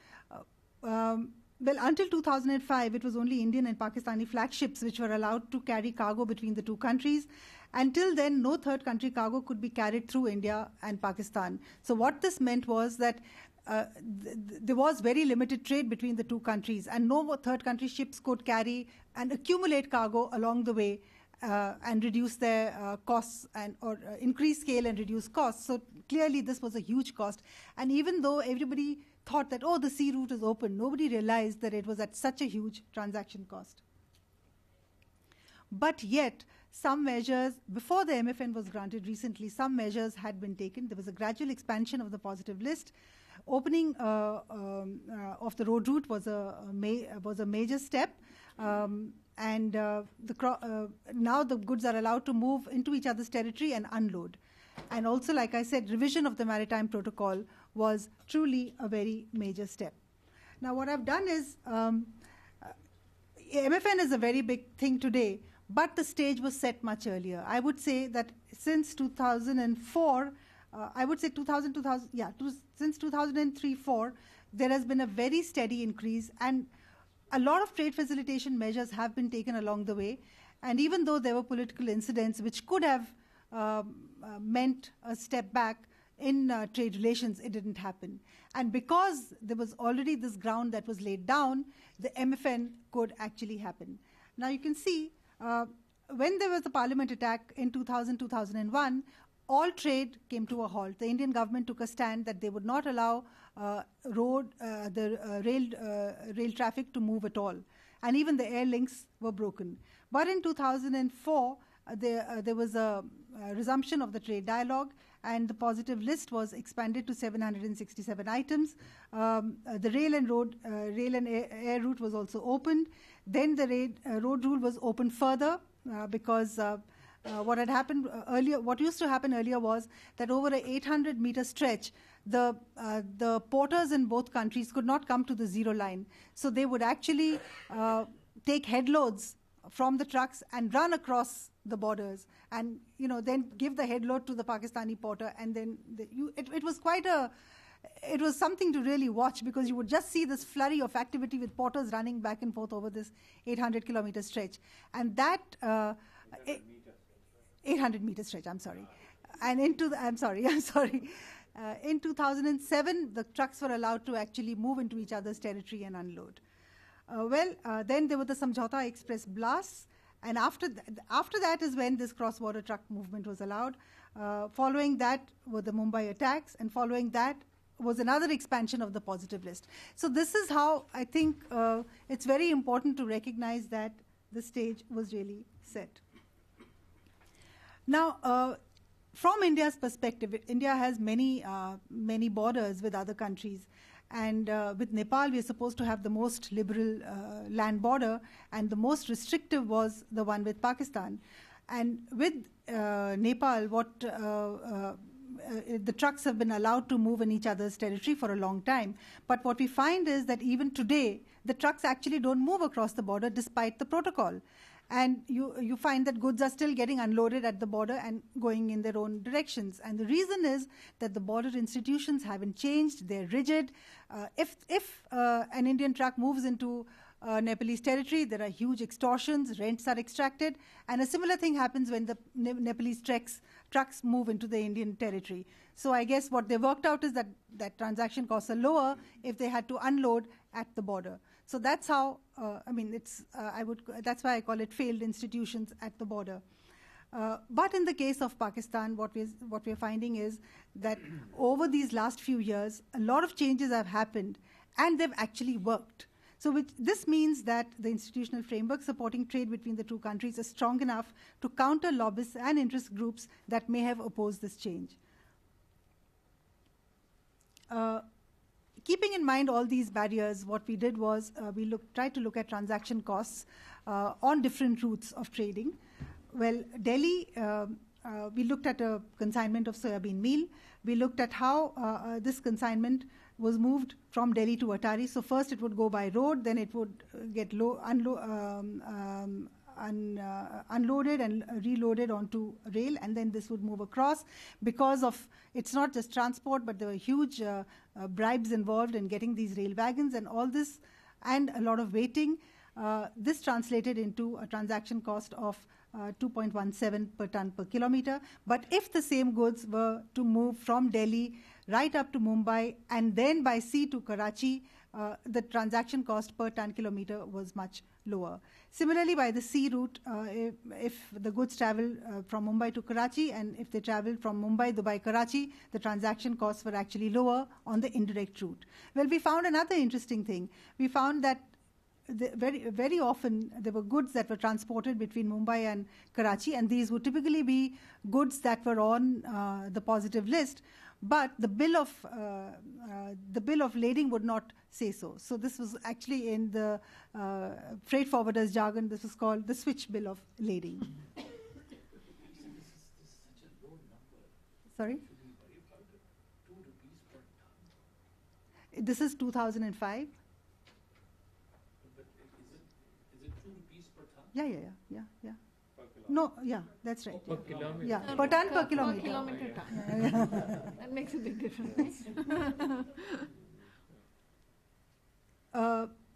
until 2005, it was only Indian and Pakistani flagships which were allowed to carry cargo between the two countries. Until then, no third country cargo could be carried through India and Pakistan. So what this meant was that there was very limited trade between the two countries, and no third country ships could carry and accumulate cargo along the way and reduce their costs or increase scale and reduce costs. So clearly this was a huge cost. And even though everybody thought that, oh, the sea route is open, nobody realized that it was at such a huge transaction cost. But yet, some measures, before the MFN was granted recently, some measures had been taken. There was a gradual expansion of the positive list. Opening of the road route was a major step. And now the goods are allowed to move into each other's territory and unload. And also, like I said, revision of the Maritime Protocol was truly a very major step. Now, what I've done is, MFN is a very big thing today, but the stage was set much earlier. I would say that since 2004, since 2003-04, there has been a very steady increase, and a lot of trade facilitation measures have been taken along the way. And even though there were political incidents which could have meant a step back in trade relations, it didn't happen. And because there was already this ground that was laid down, the MFN could actually happen. Now you can see, when there was the parliament attack in 2000-2001, all trade came to a halt. The Indian government took a stand that they would not allow rail traffic to move at all. And even the air links were broken. But in 2004, there was a resumption of the trade dialogue, and the positive list was expanded to 767 items. The rail and air route was also opened. Then the road rule was opened further because what had happened earlier, what used to happen earlier was that over an 800-meter stretch, the porters in both countries could not come to the zero line. So they would actually take headloads from the trucks and run across the borders, and then give the headload to the Pakistani porter, and then it was quite it was something to really watch, because you would just see this flurry of activity with porters running back and forth over this 800-kilometer stretch, and that 800-meter stretch. I'm sorry, and in 2007, the trucks were allowed to actually move into each other's territory and unload. Then there were the Samjhauta Express blasts, and after that is when this cross-border truck movement was allowed. Following that were the Mumbai attacks, and following that was another expansion of the positive list. So this is how I think it's very important to recognize that the stage was really set. Now, from India's perspective, India has many borders with other countries. And with Nepal, we are supposed to have the most liberal land border, and the most restrictive was the one with Pakistan. And with Nepal, the trucks have been allowed to move in each other's territory for a long time. But what we find is that even today, the trucks actually don't move across the border despite the protocol. And you find that goods are still getting unloaded at the border and going in their own directions. And the reason is that the border institutions haven't changed. They're rigid. If an Indian truck moves into Nepalese territory, there are huge extortions, rents are extracted, and a similar thing happens when the Nepalese trucks move into the Indian territory. So I guess what they worked out is that transaction costs are lower if they had to unload at the border. So that's how, that's why I call it failed institutions at the border. But in the case of Pakistan, what we're finding is that over these last few years, a lot of changes have happened, and they've actually worked. So this means that the institutional framework supporting trade between the two countries is strong enough to counter lobbyists and interest groups that may have opposed this change. Keeping in mind all these barriers, what we did was we tried to look at transaction costs on different routes of trading. Well, Delhi, we looked at a consignment of soybean meal. We looked at how this consignment was moved from Delhi to Atari. So first it would go by road, then it would get unloaded and reloaded onto rail, and then this would move across. Because of, it's not just transport, but there were huge bribes involved in getting these rail wagons and all this, and a lot of waiting. This translated into a transaction cost of 2.17 per ton per kilometer. But if the same goods were to move from Delhi right up to Mumbai, and then by sea to Karachi, the transaction cost per ton kilometer was much lower. Similarly, by the sea route, if the goods travel from Mumbai to Karachi, and if they travel from Mumbai, Dubai, Karachi, the transaction costs were actually lower on the indirect route. Well, we found another interesting thing. We found that very often there were goods that were transported between Mumbai and Karachi, and these would typically be goods that were on the positive list, but the bill of lading would not say so. So this was actually in the freight forwarders jargon. This was called the switch bill of lading. Sorry? This is 2005. Yeah. No, yeah, that's right. Per kilometer. Yeah, per ton, per kilometer. Per kilometer ton. That makes a big difference.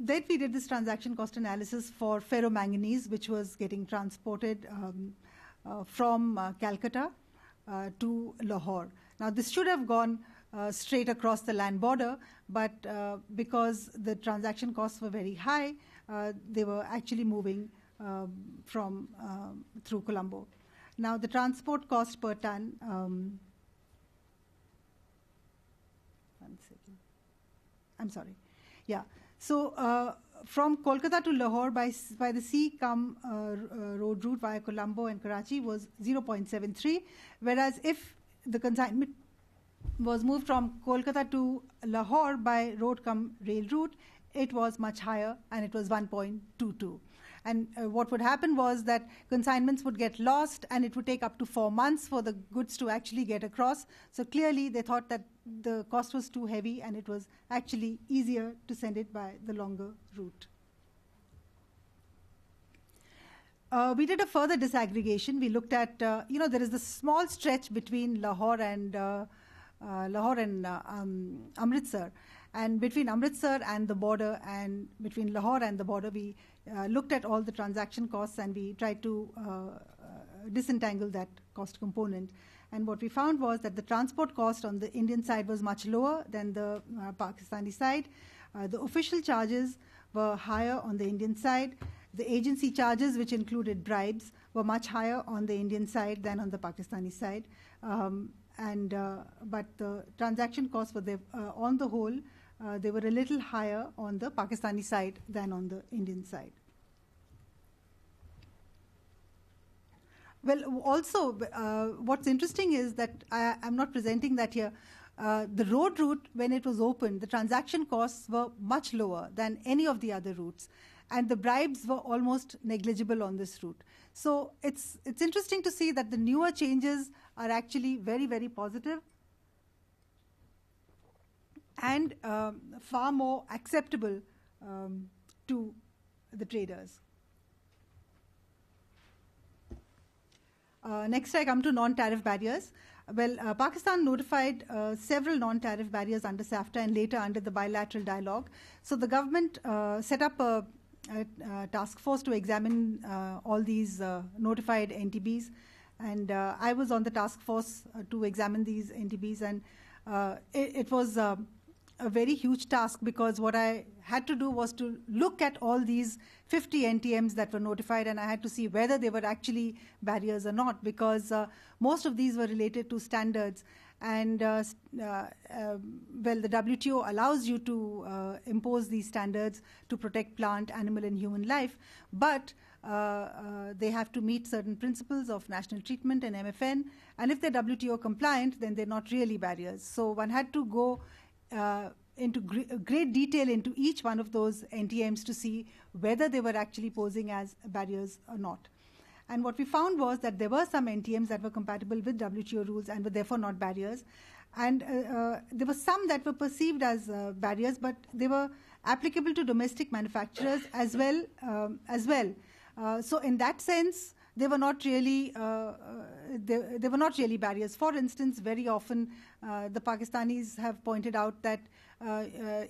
Then we did this transaction cost analysis for ferromanganese, which was getting transported from Calcutta to Lahore. Now, this should have gone straight across the land border, but because the transaction costs were very high, they were actually moving from through Colombo. Now, the transport cost per ton. 1 second. I'm sorry. Yeah. So from Kolkata to Lahore by the sea come road route via Colombo and Karachi was 0.73, whereas if the consignment was moved from Kolkata to Lahore by road come rail route, it was much higher, and it was 1.22. And what would happen was that consignments would get lost, and it would take up to 4 months for the goods to actually get across. So clearly they thought that the cost was too heavy, and it was actually easier to send it by the longer route. We did a further disaggregation. We looked at, there is this small stretch between Lahore and Amritsar. And between Amritsar and the border, and between Lahore and the border, we looked at all the transaction costs, and we tried to disentangle that cost component. And what we found was that the transport cost on the Indian side was much lower than the Pakistani side. The official charges were higher on the Indian side. The agency charges, which included bribes, were much higher on the Indian side than on the Pakistani side. But the transaction costs were on the whole, they were a little higher on the Pakistani side than on the Indian side. Well, also, what's interesting is that I'm not presenting that here. The road route, when it was opened, the transaction costs were much lower than any of the other routes, and the bribes were almost negligible on this route. So it's interesting to see that the newer changes are actually very, very positive and far more acceptable to the traders. Next, I come to non-tariff barriers. Well, Pakistan notified several non-tariff barriers under SAFTA and later under the bilateral dialogue. So the government set up a task force to examine all these notified NTBs. And I was on the task force to examine these NTBs, and it was a very huge task, because what I had to do was to look at all these 50 NTMs that were notified, and I had to see whether they were actually barriers or not, because most of these were related to standards. And well, the WTO allows you to impose these standards to protect plant, animal, and human life, but they have to meet certain principles of national treatment and MFN, and if they're WTO compliant, then they're not really barriers. So one had to go into great detail into each one of those NTMs to see whether they were actually posing as barriers or not. And what we found was that there were some NTMs that were compatible with WTO rules and were therefore not barriers. And there were some that were perceived as barriers, but they were applicable to domestic manufacturers as well. So in that sense, they were not really they were not really barriers. For instance, very often the Pakistanis have pointed out that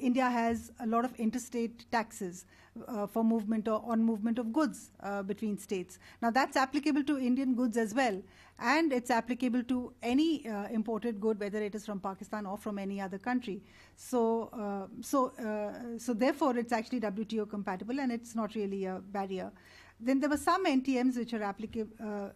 India has a lot of interstate taxes for movement or on movement of goods between states. Now that's applicable to Indian goods as well, and it's applicable to any imported good, whether it is from Pakistan or from any other country. So therefore, it's actually WTO compatible, and it's not really a barrier. Then there were some NTMs which are applicable.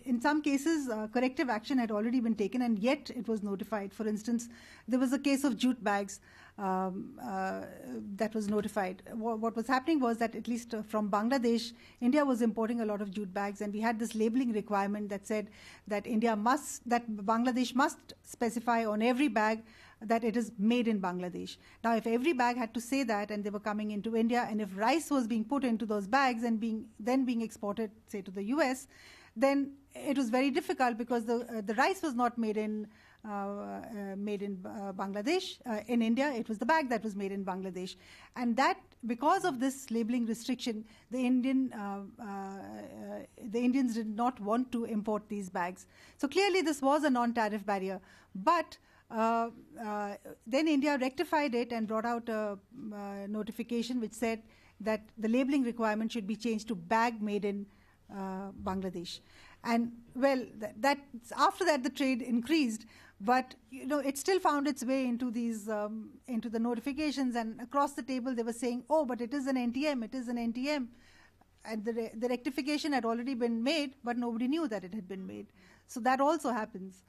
In some cases, corrective action had already been taken, and yet it was notified. For instance, there was a case of jute bags that was notified. What was happening was that, at least from Bangladesh, India was importing a lot of jute bags, and we had this labeling requirement that said that Bangladesh must specify on every bag that it is made in Bangladesh. Now, if every bag had to say that, and they were coming into India, and if rice was being put into those bags and being exported, say, to the US, then it was very difficult, because the rice was not made in Bangladesh. In India, it was the bag that was made in Bangladesh, and that, because of this labeling restriction, the Indians did not want to import these bags. So clearly, this was a non-tariff barrier, but then India rectified it and brought out a notification which said that the labeling requirement should be changed to bag made in Bangladesh. And well, after that the trade increased, but it still found its way into these into the notifications, and across the table they were saying, oh, but it is an NTM, it is an NTM. And the rectification had already been made, but nobody knew that it had been made. So that also happens.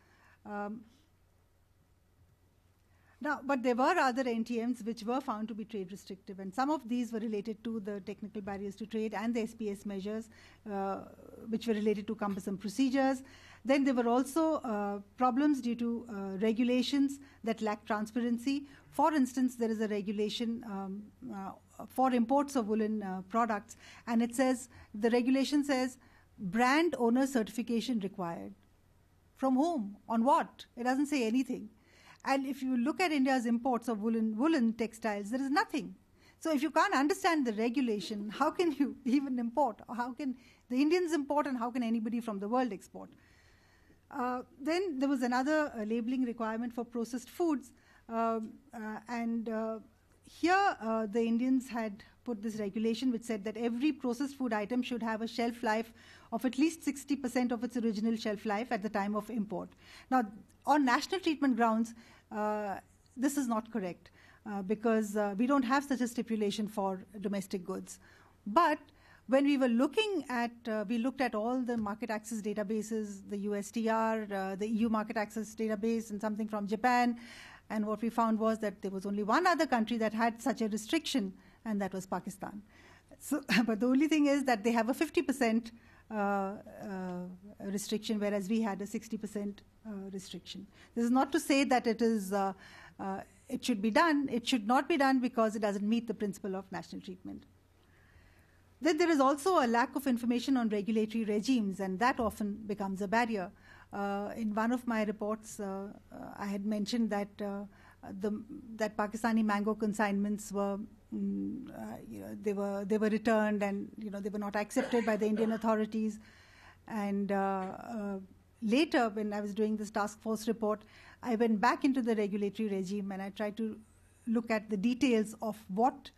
Now, but there were other NTMs which were found to be trade restrictive, and some of these were related to the technical barriers to trade and the SPS measures, which were related to cumbersome procedures. Then there were also problems due to regulations that lack transparency. For instance, there is a regulation for imports of woolen products, and the regulation says brand owner certification required. From whom? On what? It doesn't say anything. And if you look at India's imports of woolen textiles, there is nothing. So if you can't understand the regulation, how can you even import? Or how can the Indians import, and how can anybody from the world export? Then there was another labeling requirement for processed foods. Here the Indians had put this regulation which said that every processed food item should have a shelf life of at least 60% of its original shelf life at the time of import. Now, on national treatment grounds, this is not correct because we don't have such a stipulation for domestic goods. But when we were looking at, we looked at all the market access databases, the USTR, the EU market access database, and something from Japan, and what we found was that there was only one other country that had such a restriction, and that was Pakistan. So, but the only thing is that they have a 50% restriction, whereas we had a 60% restriction. This is not to say that it should be done. It should not be done because it doesn't meet the principle of national treatment. Then there is also a lack of information on regulatory regimes, and that often becomes a barrier. In one of my reports, I had mentioned that that Pakistani mango consignments were, they were returned, and they were not accepted by the Indian authorities. And later, when I was doing this task force report, I went back into the regulatory regime and I tried to look at the details of what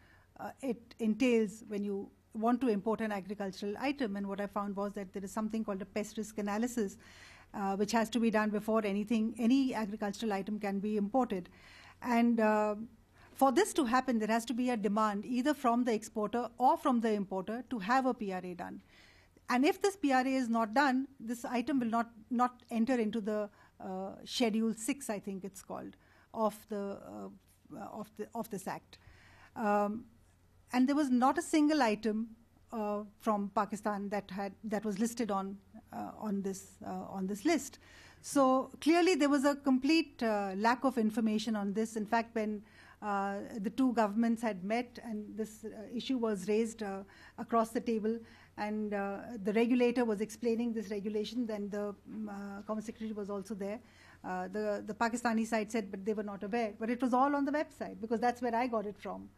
it entails when you want to import an agricultural item. And what I found was that there is something called a pest risk analysis, which has to be done before any agricultural item can be imported. And for this to happen, there has to be a demand either from the exporter or from the importer to have a PRA done. And if this PRA is not done, this item will not enter into the Schedule 6, I think it's called, of this Act. And there was not a single item from Pakistan that was listed on this list. So clearly there was a complete lack of information on this. In fact, when the two governments had met and this issue was raised across the table, and the regulator was explaining this regulation, then the Commerce Secretary was also there. The Pakistani side said, but they were not aware. But it was all on the website, because that's where I got it from.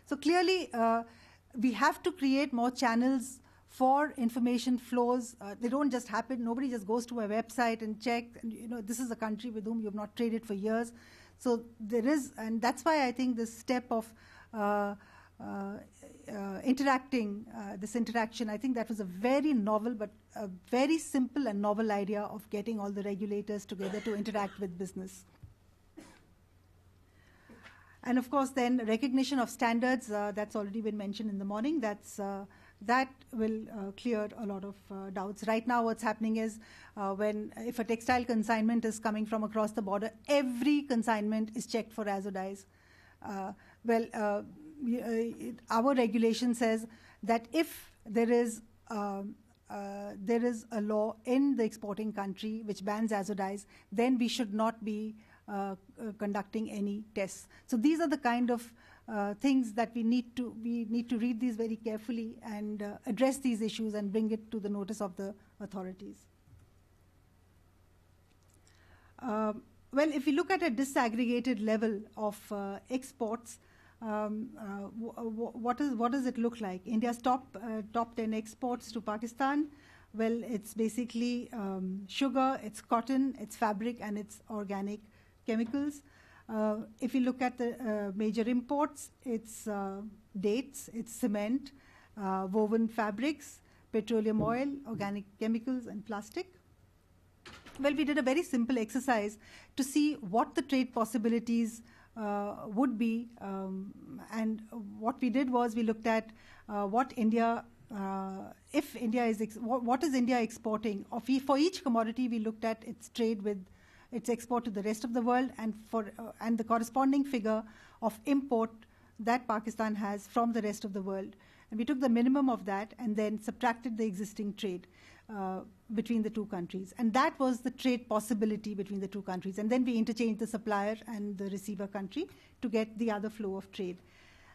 So clearly, we have to create more channels for information flows. They don't just happen. Nobody just goes to a website and check. And, this is a country with whom you've not traded for years. So there is, and that's why I think this step of interacting, this interaction, I think that was a very novel but a very simple and novel idea of getting all the regulators together to interact with business. And of course, then recognition of standards, that's already been mentioned in the morning. That will clear a lot of doubts. Right now, what's happening is if a textile consignment is coming from across the border, every consignment is checked for azodize. Our regulation says that if there is a law in the exporting country which bans azodize, then we should not be conducting any tests. So these are the kind of things that we need to read these very carefully and address these issues and bring it to the notice of the authorities. If we look at a disaggregated level of exports, what does it look like? India's top 10 exports to Pakistan. Well, it's basically sugar, it's cotton, it's fabric, and it's organic chemicals. If you look at the major imports, it's dates, it's cement, woven fabrics, petroleum oil, organic chemicals, and plastic. Well, we did a very simple exercise to see what the trade possibilities would be, and what we did was we looked at what India, if India is, what is India exporting? For each commodity, we looked at its trade with its export to the rest of the world, and and the corresponding figure of import that Pakistan has from the rest of the world. And we took the minimum of that and then subtracted the existing trade between the two countries. And that was the trade possibility between the two countries. And then we interchanged the supplier and the receiver country to get the other flow of trade.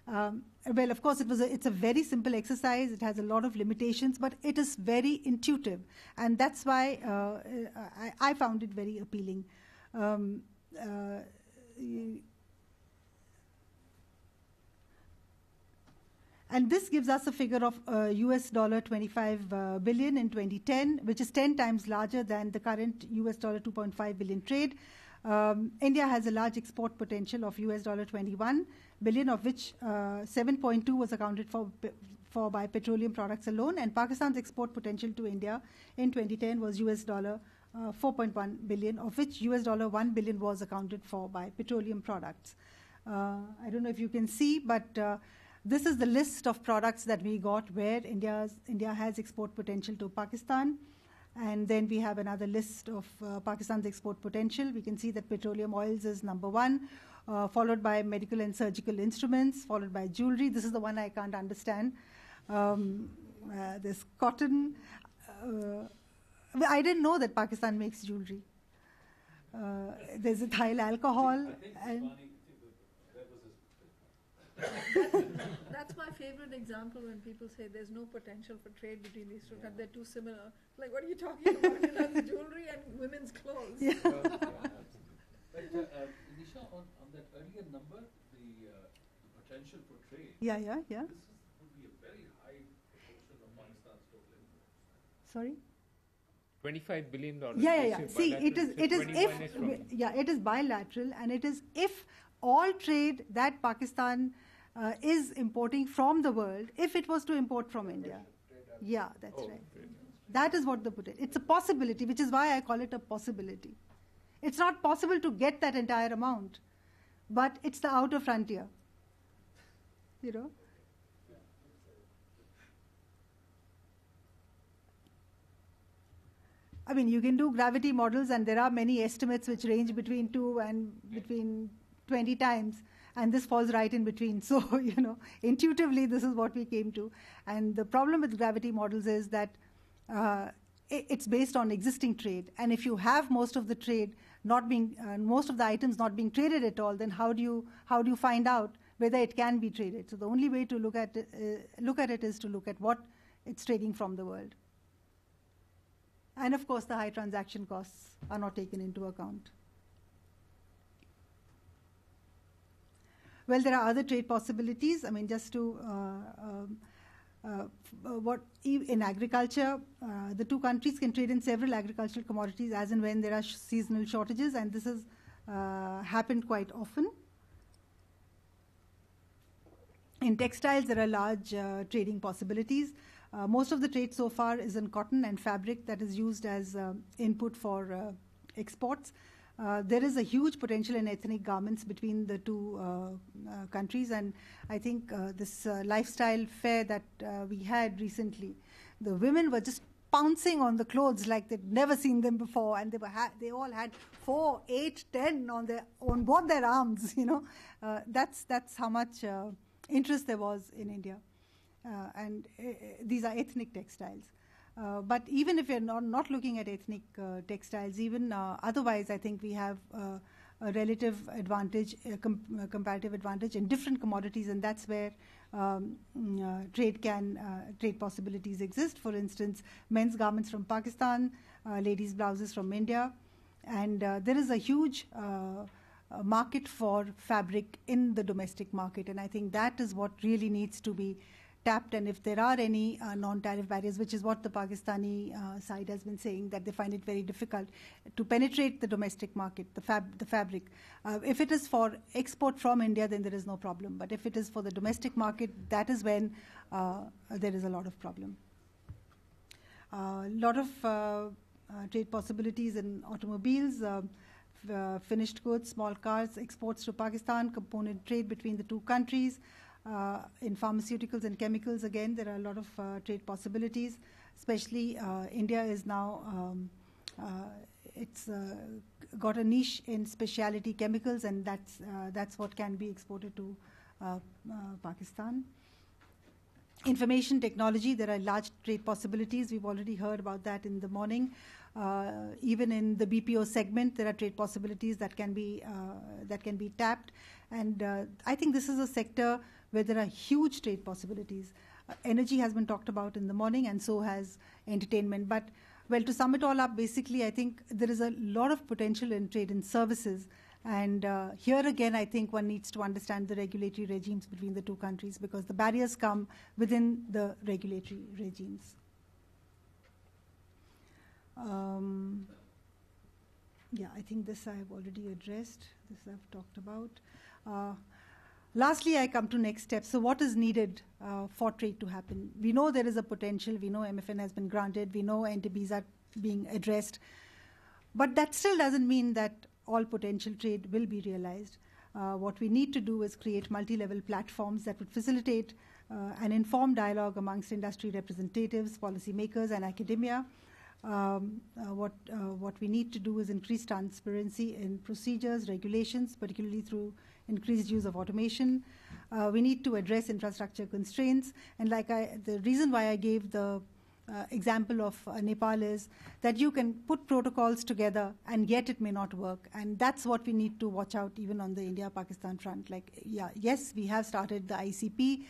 Well, of course, it's a very simple exercise. It has a lot of limitations, but it is very intuitive. And that's why I found it very appealing. And this gives us a figure of US $25 billion in 2010, which is 10 times larger than the current US $2.5 billion trade. India has a large export potential of US $21 billion, of which 7.2 was accounted for by petroleum products alone, and Pakistan's export potential to India in 2010 was US $4.1 billion, of which US $1 billion was accounted for by petroleum products. I don't know if you can see, but this is the list of products that we got where India has export potential to Pakistan. And then we have another list of Pakistan's export potential. We can see that petroleum oils is number 1, followed by medical and surgical instruments, followed by jewelry. This is the one I can't understand. There's cotton. I didn't know that Pakistan makes jewelry. There's ethyl alcohol. That's my favorite example when people say there's no potential for trade between these two countries. They're too similar. Like, what are you talking about? It has jewelry and women's clothes. Yeah. But Nisha, on that earlier number, the potential for trade. Yeah. This would be a very high proportion of Pakistan's total imports. Sorry? $25 billion. Yeah. See, it is bilateral, and it is if all trade that Pakistan is importing from the world, if it was to import from India. Yeah, that's right. That is what it's a possibility, which is why I call it a possibility. It's not possible to get that entire amount, but it's the outer frontier. I mean, you can do gravity models, and there are many estimates which range between 2 and between 20 times, and this falls right in between. So, intuitively, this is what we came to. And the problem with gravity models is that it's based on existing trade. And if you have most of the trade most of the items not being traded at all, then how do you find out whether it can be traded? So the only way to look at it is to look at what it's trading from the world. And of course, the high transaction costs are not taken into account. Well, there are other trade possibilities. I mean, just to in agriculture, the two countries can trade in several agricultural commodities as and when there are seasonal shortages, and this has happened quite often. In textiles, there are large trading possibilities. Most of the trade so far is in cotton and fabric that is used as input for exports. There is a huge potential in ethnic garments between the two countries, and I think this lifestyle fair that we had recently, the women were just pouncing on the clothes like they'd never seen them before, and they all had 4, 8, 10 on both their arms. That's how much interest there was in India, and these are ethnic textiles. But even if you're not looking at ethnic textiles, even otherwise, I think we have a relative advantage, comparative advantage in different commodities, and that's where trade possibilities exist. For instance, men's garments from Pakistan, ladies' blouses from India, and there is a huge market for fabric in the domestic market, and I think that is what really needs to be tapped. And if there are any non-tariff barriers, which is what the Pakistani side has been saying, that they find it very difficult to penetrate the domestic market, the fabric. If it is for export from India, then there is no problem. But if it is for the domestic market, that is when there is a lot of problem. A lot of trade possibilities in automobiles, finished goods, small cars, exports to Pakistan, component trade between the two countries. In pharmaceuticals and chemicals, again, there are a lot of trade possibilities, especially India is now, it's got a niche in specialty chemicals, and that's what can be exported to Pakistan. Information technology, there are large trade possibilities. We've already heard about that in the morning. Even in the BPO segment, there are trade possibilities that can be tapped. And I think this is a sector where there are huge trade possibilities. Energy has been talked about in the morning, and so has entertainment. But, well, to sum it all up, basically, I think there is a lot of potential in trade and services. And here again, I think one needs to understand the regulatory regimes between the two countries, because the barriers come within the regulatory regimes. Yeah, I think this I have already addressed. This I've talked about. Lastly, I come to next steps. So what is needed for trade to happen? We know there is a potential. We know MFN has been granted. We know NTBs are being addressed. But that still doesn't mean that all potential trade will be realized. What we need to do is create multi-level platforms that would facilitate an informed dialogue amongst industry representatives, policymakers, and academia. What we need to do is increase transparency in procedures, regulations, particularly through increased use of automation. We need to address infrastructure constraints. And the reason why I gave the example of Nepal is that you can put protocols together and yet it may not work. And that's what we need to watch out even on the India-Pakistan front. Yes, we have started the ICP,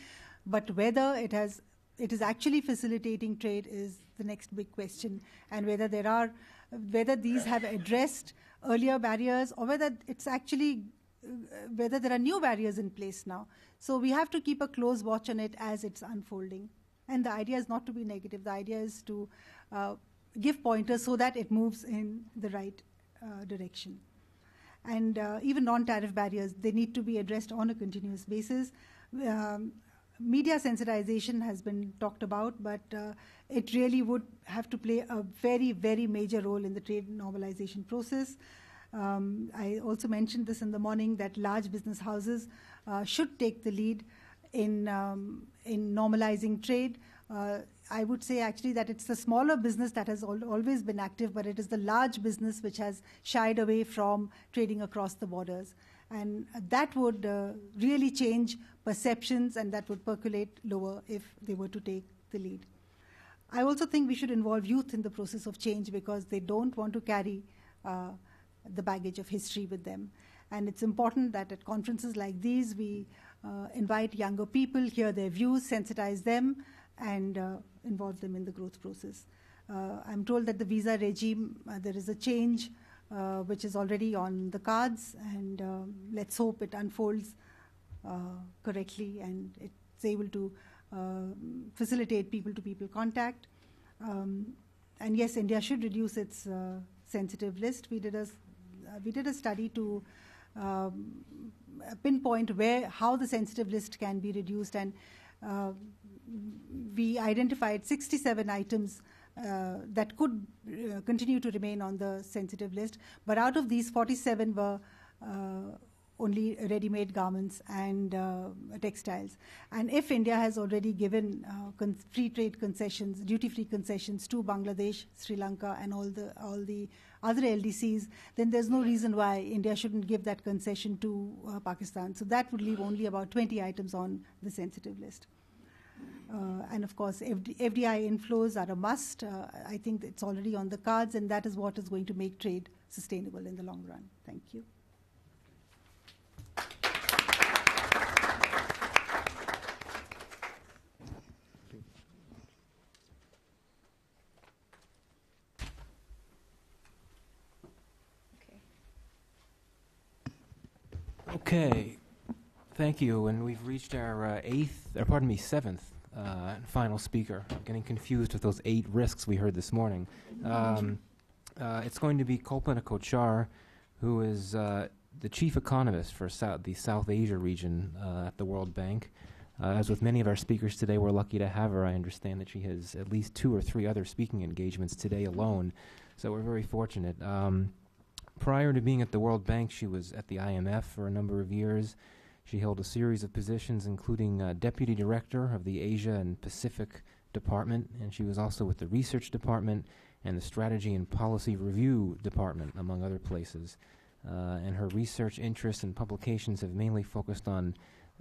but whether it is actually facilitating trade is the next big question, and whether these have addressed earlier barriers, or whether there are new barriers in place now. So we have to keep a close watch on it as it's unfolding. And the idea is not to be negative. The idea is to give pointers so that it moves in the right direction. And even non-tariff barriers, they need to be addressed on a continuous basis. Media sensitization has been talked about, but it really would have to play a very, very major role in the trade normalization process. I also mentioned this in the morning, that large business houses should take the lead in normalizing trade. I would say actually that it's the smaller business that has always been active, but it is the large business which has shied away from trading across the borders. And that would really change perceptions, and that would percolate lower if they were to take the lead. I also think we should involve youth in the process of change, because they don't want to carry the baggage of history with them. And it's important that at conferences like these, we invite younger people, hear their views, sensitize them, and involve them in the growth process. I'm told that the visa regime, there is a change which is already on the cards, and let's hope it unfolds correctly and it's able to facilitate people-to-people contact. And yes, India should reduce its sensitive list. We did a study to pinpoint how the sensitive list can be reduced, and we identified 67 items that could continue to remain on the sensitive list. But out of these, 47 were only ready-made garments and textiles. And if India has already given free trade concessions, duty-free concessions to Bangladesh, Sri Lanka, and all the other LDCs, then there's no reason why India shouldn't give that concession to Pakistan. So that would leave only about 20 items on the sensitive list. And of course, FDI inflows are a must. I think it's already on the cards, and that is what is going to make trade sustainable in the long run. Thank you. Okay, thank you. And we've reached our seventh and final speaker. I'm getting confused with those 8 risks we heard this morning. It's going to be Kalpana Kochhar, who is the chief economist for the South Asia region at the World Bank. As with many of our speakers today, we're lucky to have her. I understand that she has at least 2 or 3 other speaking engagements today alone, so we're very fortunate. Prior to being at the World Bank, she was at the IMF for a number of years. She held a series of positions, including Deputy Director of the Asia and Pacific Department, and she was also with the Research Department and the Strategy and Policy Review Department, among other places. And her research interests and publications have mainly focused on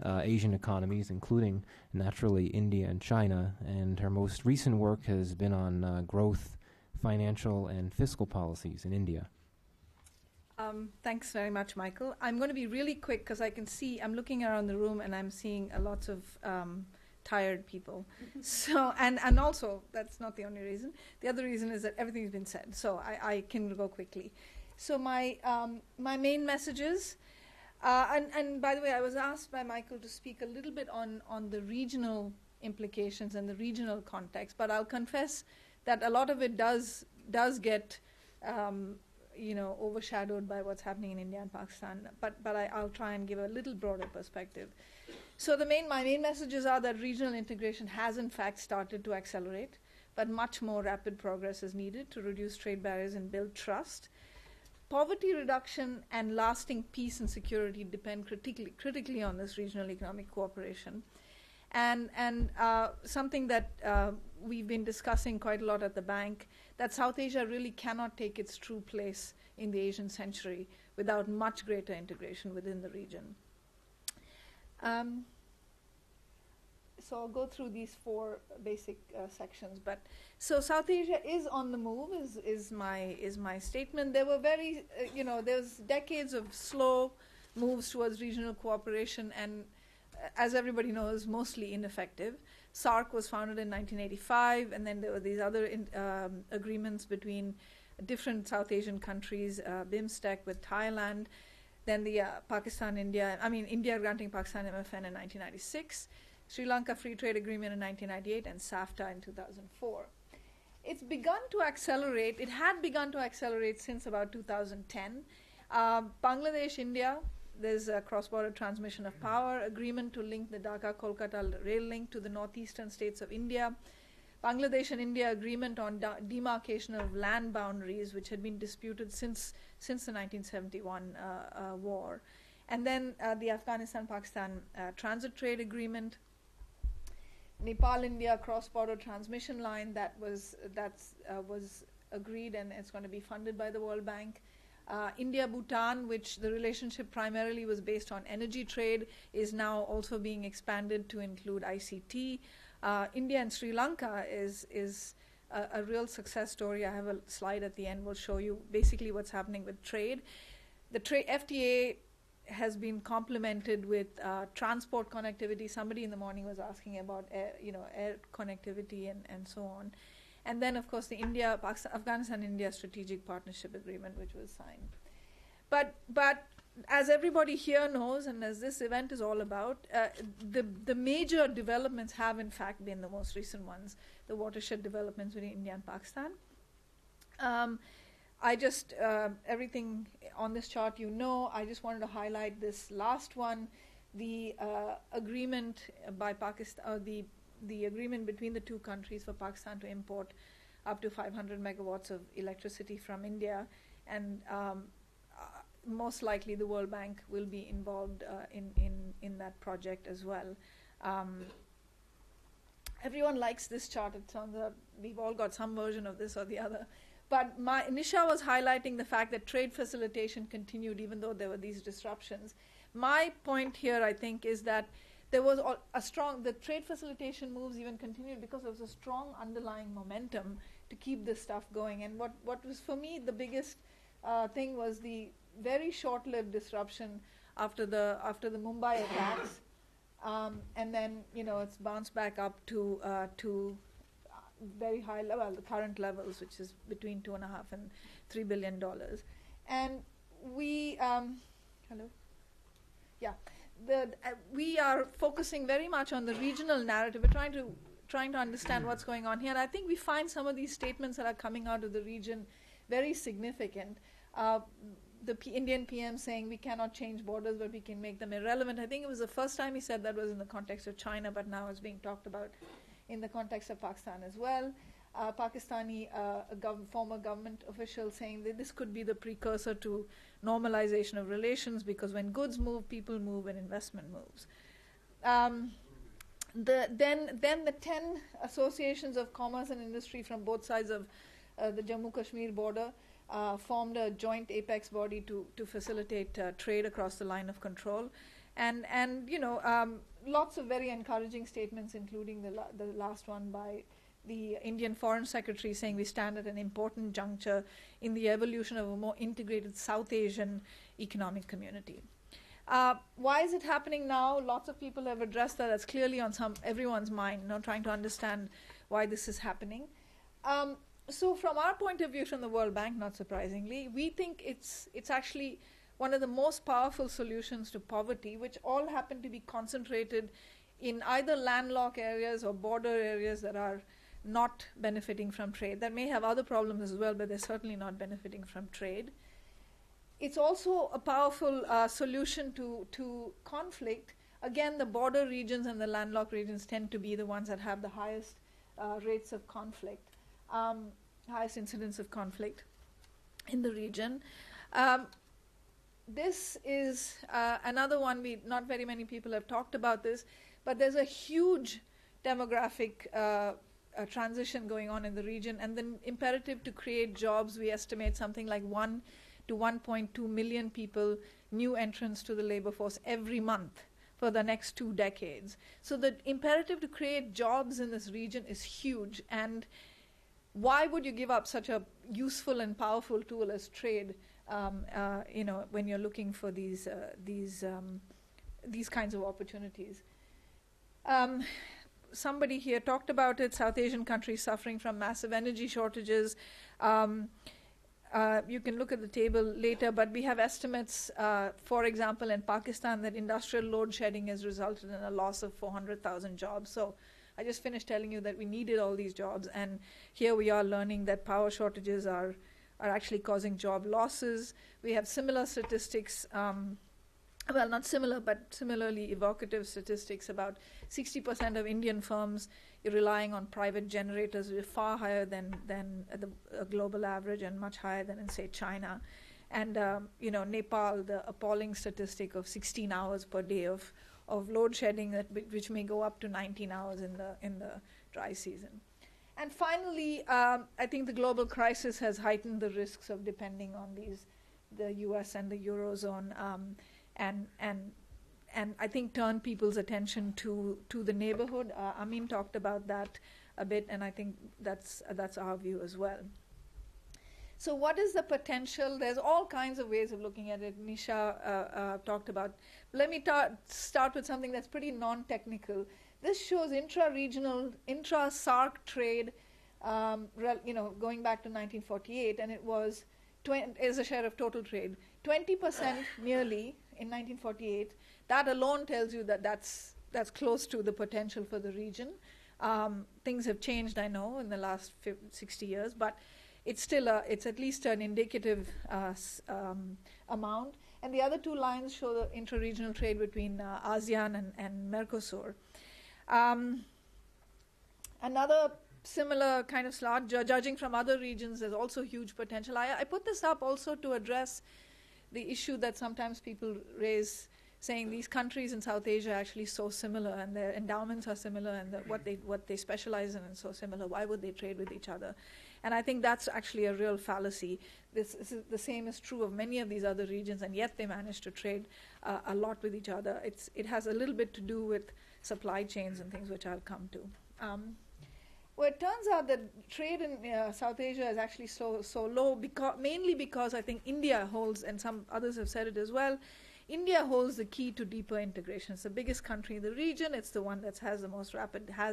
Asian economies, including, naturally, India and China, and her most recent work has been on growth, financial, and fiscal policies in India. Thanks very much, Michael. I'm going to be really quick because I can see, I'm looking around the room and I'm seeing lots of tired people. So, and also, that's not the only reason. The other reason is that everything's been said, so I can go quickly. So my main messages, and by the way, I was asked by Michael to speak a little bit on the regional implications and the regional context, but I'll confess that a lot of it does get overshadowed by what's happening in India and Pakistan. But I'll try and give a little broader perspective. So my main messages are that regional integration has in fact started to accelerate, but much more rapid progress is needed to reduce trade barriers and build trust. Poverty reduction and lasting peace and security depend critically on this regional economic cooperation. And something that we've been discussing quite a lot at the bank, that South Asia really cannot take its true place in the Asian century without much greater integration within the region. So I'll go through these 4 basic sections. But so South Asia is on the move, is my statement. There were there's decades of slow moves towards regional cooperation, and as everybody knows, mostly ineffective. SAARC was founded in 1985, and then there were these other agreements between different South Asian countries, BIMSTEC with Thailand, then the India granting Pakistan MFN in 1996, Sri Lanka Free Trade Agreement in 1998, and SAFTA in 2004. It's begun to accelerate. It had begun to accelerate since about 2010. Bangladesh, India, there's a cross-border transmission of power agreement to link the Dhaka-Kolkata rail link to the northeastern states of India. Bangladesh and India agreement on demarcation of land boundaries, which had been disputed since the 1971 war. And then the Afghanistan-Pakistan transit trade agreement. Nepal-India cross-border transmission line that was agreed, and it's going to be funded by the World Bank. India-Bhutan, which the relationship primarily was based on energy trade, is now also being expanded to include ICT. India and Sri Lanka is a real success story. I have a slide at the end. We'll show you basically what's happening with trade. The FTA has been complemented with transport connectivity. Somebody in the morning was asking about air connectivity and so on. And then, of course, the Afghanistan-India Strategic Partnership Agreement, which was signed. But as everybody here knows, and as this event is all about, the major developments have in fact been the most recent ones, the watershed developments between India and Pakistan. Everything on this chart I just wanted to highlight this last one, the agreement by Pakistan, the agreement between the two countries for Pakistan to import up to 500 megawatts of electricity from India, and most likely the World Bank will be involved in that project as well. Everyone likes this chart. It turns out we've all got some version of this or the other. But Nisha was highlighting the fact that trade facilitation continued even though there were these disruptions. My point here, I think, is that there was the trade facilitation moves even continued because there was a strong underlying momentum to keep this stuff going. And what was for me the biggest thing was the very short-lived disruption after the Mumbai attacks, and then it's bounced back up to very high level, the current levels, which is between $2.5 and $3 billion. And we we are focusing very much on the regional narrative. We're trying to understand what's going on here. And I think we find some of these statements that are coming out of the region very significant. The Indian PM saying we cannot change borders, but we can make them irrelevant. I think it was the first time he said that was in the context of China, but now it's being talked about in the context of Pakistan as well. Pakistani former government official saying that this could be the precursor to normalization of relations, because when goods move, people move, and investment moves. Then the 10 associations of commerce and industry from both sides of the Jammu-Kashmir border formed a joint apex body to facilitate trade across the line of control. And lots of very encouraging statements, including the last one by the Indian Foreign Secretary saying we stand at an important juncture in the evolution of a more integrated South Asian economic community. Why is it happening now? Lots of people have addressed that. That's clearly on everyone's mind, trying to understand why this is happening. So from our point of view, from the World Bank, not surprisingly, we think it's actually one of the most powerful solutions to poverty, which all happen to be concentrated in either landlocked areas or border areas that are not benefiting from trade. That may have other problems as well, but they're certainly not benefiting from trade. It's also a powerful solution to conflict. Again, the border regions and the landlocked regions tend to be the ones that have the highest rates of conflict, highest incidence of conflict in the region. This is another one, not very many people have talked about this, but there's a huge demographic transition going on in the region, and the imperative to create jobs. We estimate something like 1 to 1.2 million people, new entrants to the labor force every month for the next 2 decades. So the imperative to create jobs in this region is huge. And why would you give up such a useful and powerful tool as trade, when you're looking for these kinds of opportunities? Somebody here talked about it. South Asian countries suffering from massive energy shortages. You can look at the table later, but we have estimates, for example, in Pakistan, that industrial load shedding has resulted in a loss of 400,000 jobs. So I just finished telling you that we needed all these jobs, and here we are learning that power shortages are actually causing job losses. We have similar statistics, well, not similar, but similarly evocative statistics. About 60% of Indian firms are relying on private generators, which is far higher than the global average and much higher than in, say, China. And, Nepal, the appalling statistic of 16 hours per day of load shedding, which may go up to 19 hours in the dry season. And finally, I think the global crisis has heightened the risks of depending on the US and the Eurozone, and I think turn people's attention to the neighborhood. Amin talked about that a bit, and I think that's our view as well. So what is the potential? There's all kinds of ways of looking at it. Nisha talked about. Let me start with something that's pretty non-technical. This shows intra-regional, intra-SAARC trade, going back to 1948, and it was, as a share of total trade, 20% nearly in 1948. That alone tells you that that's close to the potential for the region. Things have changed, I know, in the last 60 years, but it's still it's at least an indicative amount. And the other two lines show the intra-regional trade between ASEAN and Mercosur. Another similar kind of slot, judging from other regions, there's also huge potential. I put this up also to address the issue that sometimes people raise, saying these countries in South Asia are actually so similar and their endowments are similar and what they specialize in is so similar. Why would they trade with each other? And I think that's actually a real fallacy. The same is true of many of these other regions, and yet they manage to trade a lot with each other. It has a little bit to do with supply chains and things which I'll come to. Well, it turns out that trade in South Asia is actually so low, mainly because I think India holds, and some others have said it as well, India holds the key to deeper integration. It's the biggest country in the region. It's the one that has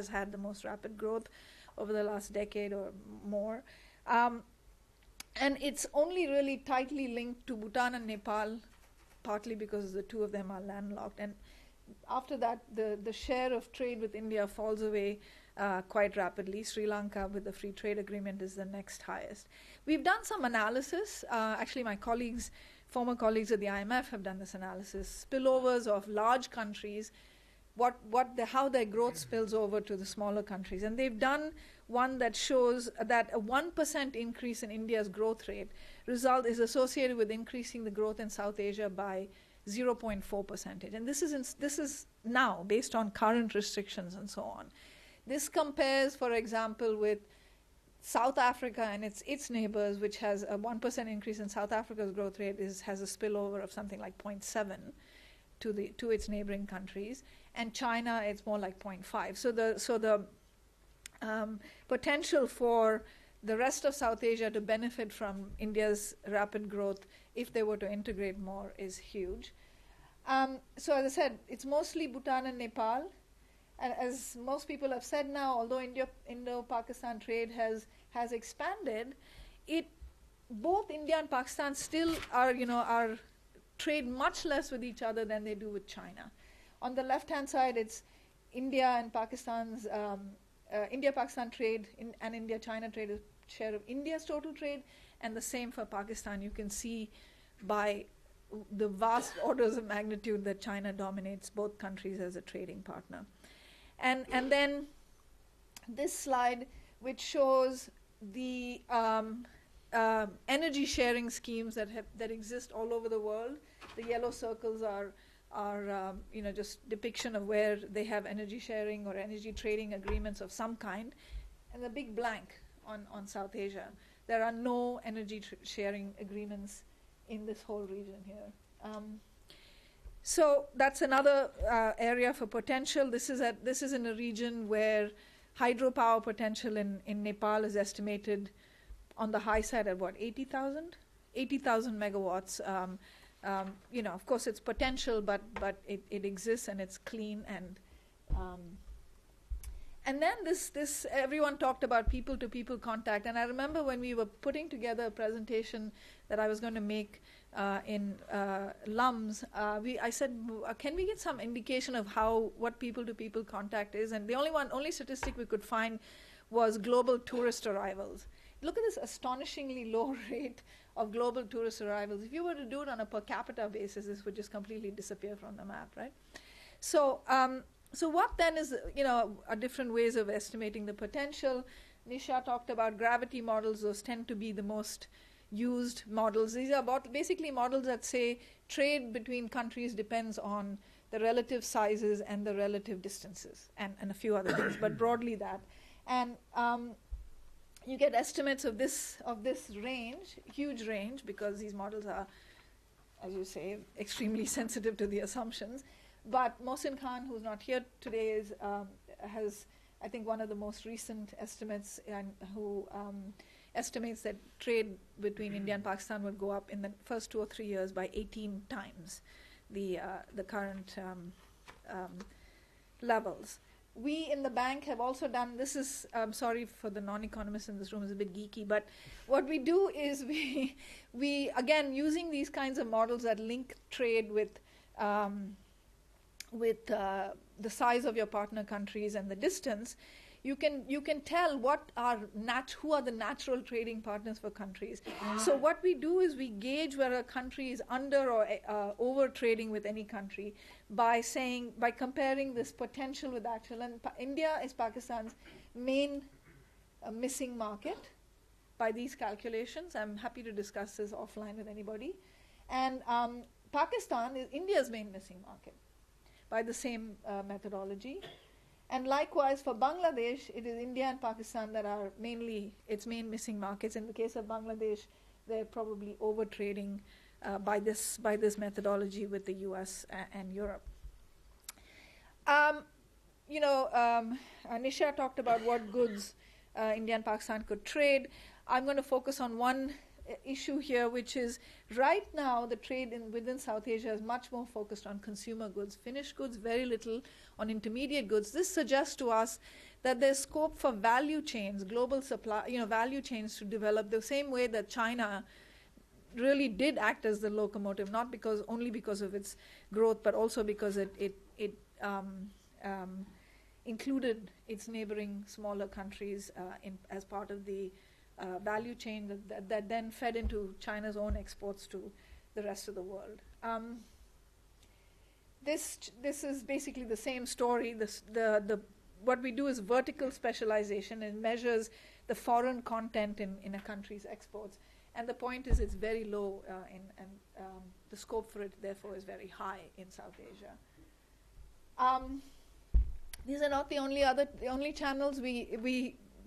had the most rapid growth over the last decade or more. And it's only really tightly linked to Bhutan and Nepal, partly because the two of them are landlocked. And after that, the share of trade with India falls away quite rapidly. Sri Lanka, with the free trade agreement, is the next highest. We've done some analysis. Actually, my former colleagues at the IMF have done this analysis. Spillovers of large countries, how their growth spills over to the smaller countries. And they've done one that shows that a 1% increase in India's growth rate is associated with increasing the growth in South Asia by 0.4%. And this is now based on current restrictions and so on. This compares, for example, with South Africa and its neighbors, which has a 1% increase in South Africa's growth rate, has a spillover of something like 0.7 to its neighboring countries, and China it's more like 0.5. So the potential for the rest of South Asia to benefit from India's rapid growth, if they were to integrate more, is huge. So as I said, it's mostly Bhutan and Nepal. And as most people have said now, although Indo-Pakistan trade has expanded, both India and Pakistan still are trade much less with each other than they do with China. On the left-hand side, it's India and Pakistan's India-Pakistan trade and India-China trade is share of India's total trade, and the same for Pakistan. You can see by the vast orders of magnitude that China dominates both countries as a trading partner. And then this slide, which shows the energy sharing schemes that exist all over the world. The yellow circles are just depiction of where they have energy sharing or energy trading agreements of some kind, and the big blank on South Asia. There are no energy sharing agreements in this whole region here. So that's another area for potential. This is in a region where hydropower potential in Nepal is estimated on the high side at what, 80,000 megawatts. Of course it's potential, but it exists and it's clean. And then this everyone talked about people-to-people contact. And I remember when we were putting together a presentation that I was going to make in LUMS, I said, can we get some indication of what people-to-people contact is? And the only statistic we could find was global tourist arrivals. Look at this astonishingly low rate of global tourist arrivals. If you were to do it on a per capita basis, this would just completely disappear from the map, right? So what then is, are different ways of estimating the potential? Nisha talked about gravity models. Those tend to be the most used models. These are basically models that say trade between countries depends on the relative sizes and the relative distances and a few other things, but broadly that. And you get estimates of this range, huge range, because these models are, as you say, extremely sensitive to the assumptions. But Mohsin Khan, who's not here today, has, I think, one of the most recent estimates, and who estimates that trade between India and Pakistan would go up in the first 2 or 3 years by 18 times the current levels. we in the bank have also done, this is, sorry for the non-economists in this room, is a bit geeky, but what we do is we again, using these kinds of models that link trade with the size of your partner countries and the distance, you can tell who are the natural trading partners for countries. So what we do is we gauge whether a country is under or over trading with any country by comparing this potential with actual. And India is Pakistan's main missing market by these calculations. I'm happy to discuss this offline with anybody. And Pakistan is India's main missing market by the same methodology. And likewise for Bangladesh, it is India and Pakistan that are mainly its main missing markets. In the case of Bangladesh, they're probably over trading by this methodology with the US and Europe. Nisha talked about what goods India and Pakistan could trade. I'm going to focus on one issue here, which is right now the trade within South Asia is much more focused on consumer goods, finished goods, very little on intermediate goods. This suggests to us that there's scope for value chains, global supply, value chains to develop the same way that China really did act as the locomotive, not only because of its growth, but also because it included its neighboring smaller countries as part of the value chain that then fed into China's own exports to the rest of the world. This is basically the same story. What we do is vertical specialization and measures the foreign content in a country's exports. And the point is it's very low, and the scope for it, therefore, is very high in South Asia. These are not the only channels.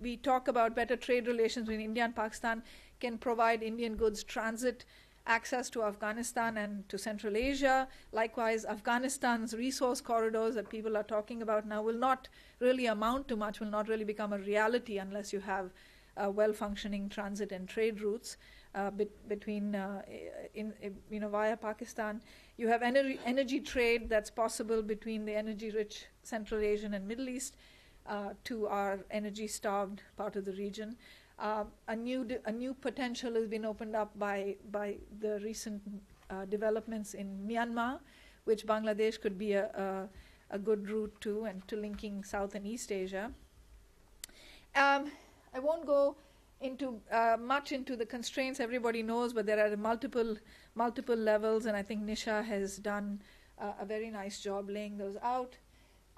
We talk about better trade relations between India and Pakistan can provide Indian goods transit access to Afghanistan and to Central Asia. Likewise, Afghanistan's resource corridors that people are talking about now will not really amount to much, will not really become a reality unless you have well-functioning transit and trade routes between, via Pakistan. You have energy trade that's possible between the energy-rich Central Asian and Middle East to our energy-starved part of the region. A new potential has been opened up by the recent developments in Myanmar, which Bangladesh could be a good route to, and to linking South and East Asia. I won't go into much into the constraints. Everybody knows, but there are multiple levels, and I think Nisha has done a very nice job laying those out.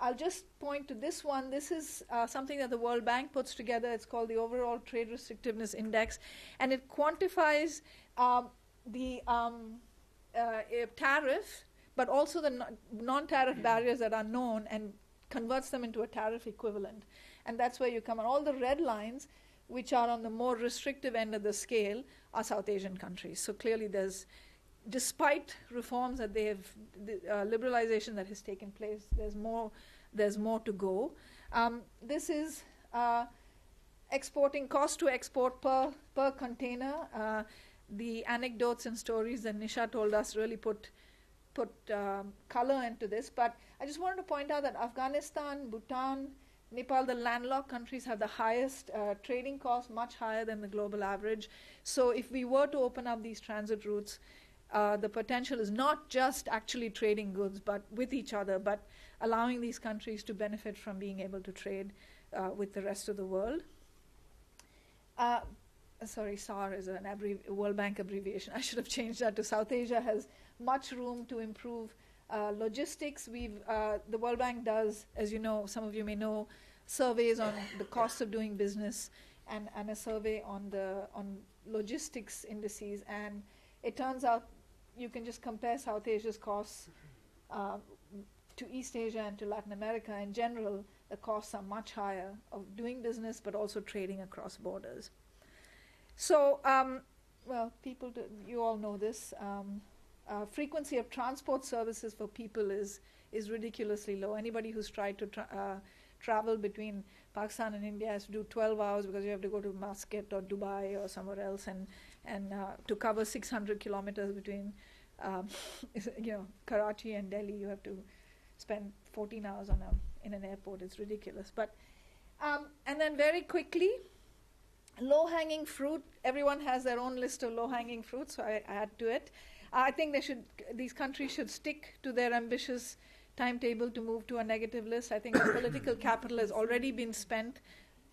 I'll just point to this one. This is something that the World Bank puts together. It's called the Overall Trade Restrictiveness Index, and it quantifies the tariff, but also the non-tariff barriers that are known, and converts them into a tariff equivalent. And that's where you come on. All the red lines, which are on the more restrictive end of the scale, are South Asian countries. So clearly despite reforms that they have, liberalization that has taken place, there's more to go. This is exporting, cost to export per container. The anecdotes and stories that Nisha told us really put color into this. But I just wanted to point out that Afghanistan, Bhutan, Nepal, the landlocked countries, have the highest trading costs, much higher than the global average. So if we were to open up these transit routes, the potential is not just actually trading goods but with each other, but allowing these countries to benefit from being able to trade with the rest of the world. SAR is a World Bank abbreviation. I should have changed that to South Asia has much room to improve logistics. The World Bank does, as you know, some of you may know, surveys on the cost of doing business and a survey on logistics indices, and it turns out you can just compare South Asia's costs to East Asia and to Latin America. In general, the costs are much higher of doing business, but also trading across borders. So, you all know this. Frequency of transport services for people is ridiculously low. Anybody who's tried to travel between Pakistan and India has to do 12 hours because you have to go to Muscat or Dubai or somewhere else, and to cover 600 kilometers between Karachi and Delhi, you have to spend 14 hours on in an airport. It's ridiculous. But and then very quickly, low-hanging fruit. Everyone has their own list of low-hanging fruit, so I add to it. I think these countries should stick to their ambitious timetable to move to a negative list. I think the political capital has already been spent.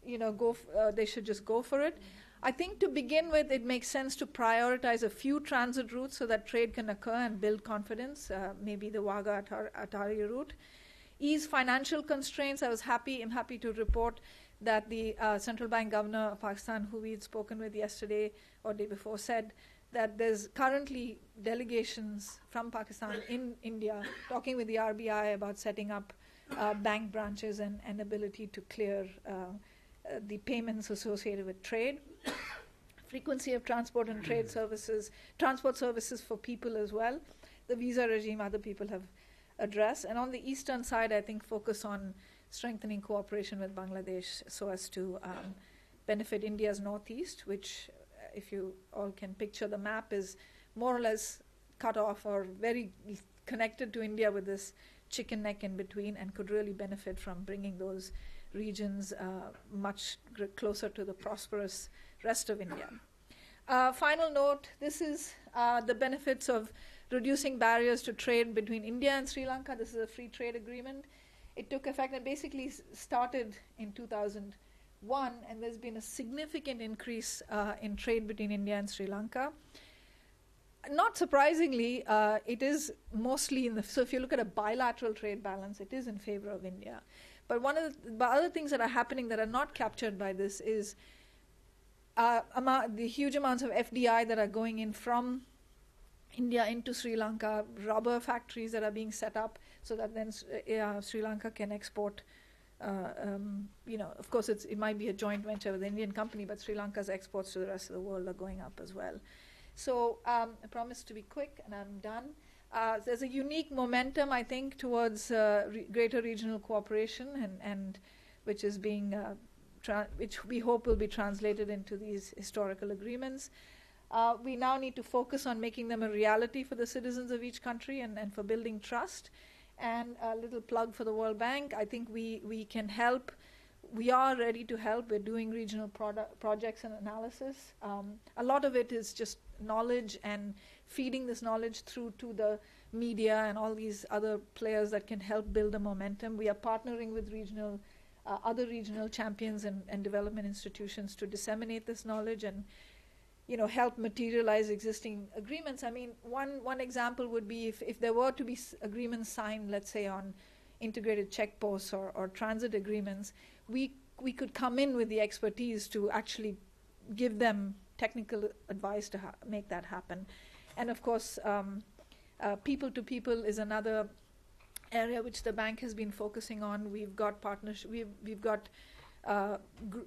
They should just go for it. I think to begin with, it makes sense to prioritize a few transit routes so that trade can occur and build confidence, maybe the Wagah-Atari route. Ease financial constraints. I'm happy to report that the central bank governor of Pakistan, who we had spoken with yesterday or day before, said that there's currently delegations from Pakistan in India talking with the RBI about setting up bank branches and ability to clear the payments associated with trade. Frequency of transport and trade services, transport services for people as well. The visa regime other people have addressed. And on the eastern side, I think focus on strengthening cooperation with Bangladesh so as to benefit India's northeast, which, if you all can picture the map, is more or less cut off or very connected to India with this chicken neck in between, and could really benefit from bringing those regions much closer to the prosperous rest of India. Final note, this is the benefits of reducing barriers to trade between India and Sri Lanka. This is a free trade agreement. It took effect and basically started in 2001, and there's been a significant increase in trade between India and Sri Lanka. Not surprisingly, it is mostly so if you look at a bilateral trade balance, it is in favor of India. But one of the other things that are happening that are not captured by this is the huge amounts of FDI that are going in from India into Sri Lanka, rubber factories that are being set up so that then Sri Lanka can export. Of course, it might be a joint venture with the Indian company, but Sri Lanka's exports to the rest of the world are going up as well. So I promise to be quick, and I'm done. There's a unique momentum, I think, towards greater regional cooperation, and which is being, which we hope will be translated into these historical agreements. We now need to focus on making them a reality for the citizens of each country and for building trust. And a little plug for the World Bank. I think we can help. We are ready to help. We're doing regional projects and analysis. A lot of it is just knowledge and feeding this knowledge through to the media and all these other players that can help build the momentum. We are partnering with other regional champions and development institutions to disseminate this knowledge and help materialize existing agreements. I mean, one example would be if there were to be agreements signed, let's say on integrated checkposts or transit agreements, we could come in with the expertise to actually give them technical advice to make that happen. And of course, people to people is another area which the bank has been focusing on. We've got partnership. We've got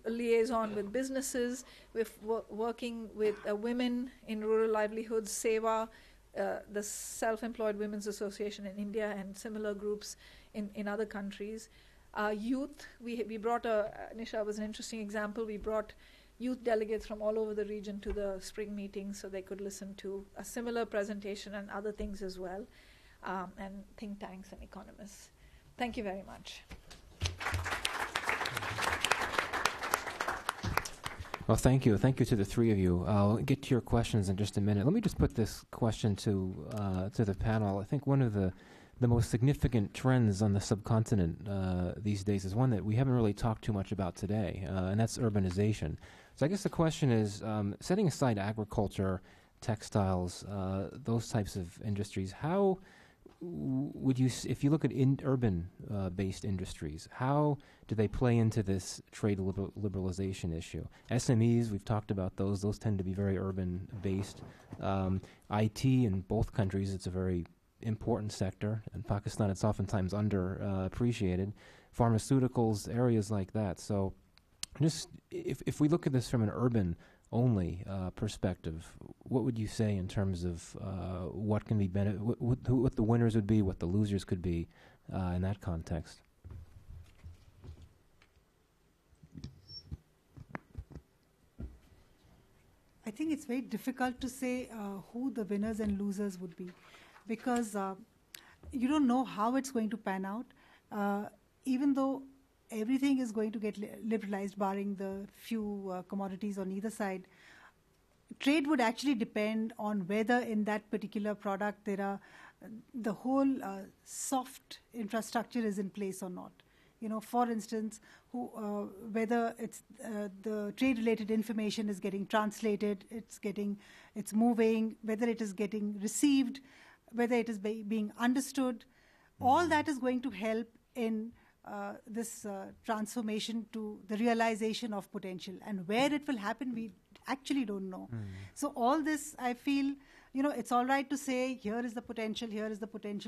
liaison with businesses. We're working with women in rural livelihoods, SEWA, the Self-Employed Women's Association in India, and similar groups in other countries. Youth, we brought Nisha was an interesting example. We brought youth delegates from all over the region to the spring meetings so they could listen to a similar presentation and other things as well, and think tanks and economists. Thank you very much. Well, thank you. Thank you to the three of you. I'll get to your questions in just a minute. Let me just put this question to the panel. I think one of the most significant trends on the subcontinent these days is one that we haven't really talked too much about today, and that's urbanization. So I guess the question is, setting aside agriculture, textiles, those types of industries, how would you, if you look at urban-based industries, how do they play into this trade liberalization issue? SMEs, we've talked about those. Those tend to be very urban-based. IT in both countries, it's a very important sector. In Pakistan, it's oftentimes underappreciated. Pharmaceuticals, areas like that. So just if we look at this from an urban-only perspective, what would you say in terms of what can be what the winners would be, what the losers could be in that context? I think it's very difficult to say who the winners and losers would be, because you don't know how it's going to pan out. even though everything is going to get liberalized, barring the few commodities on either side, trade would actually depend on whether in that particular product there are the whole soft infrastructure is in place or not. For instance, whether it's the trade-related information is getting translated, it's moving, whether it is getting received, whether it is being understood. All that is going to help in this transformation to the realization of potential. And where it will happen, we actually don't know. So all this, I feel, it's all right to say, here is the potential,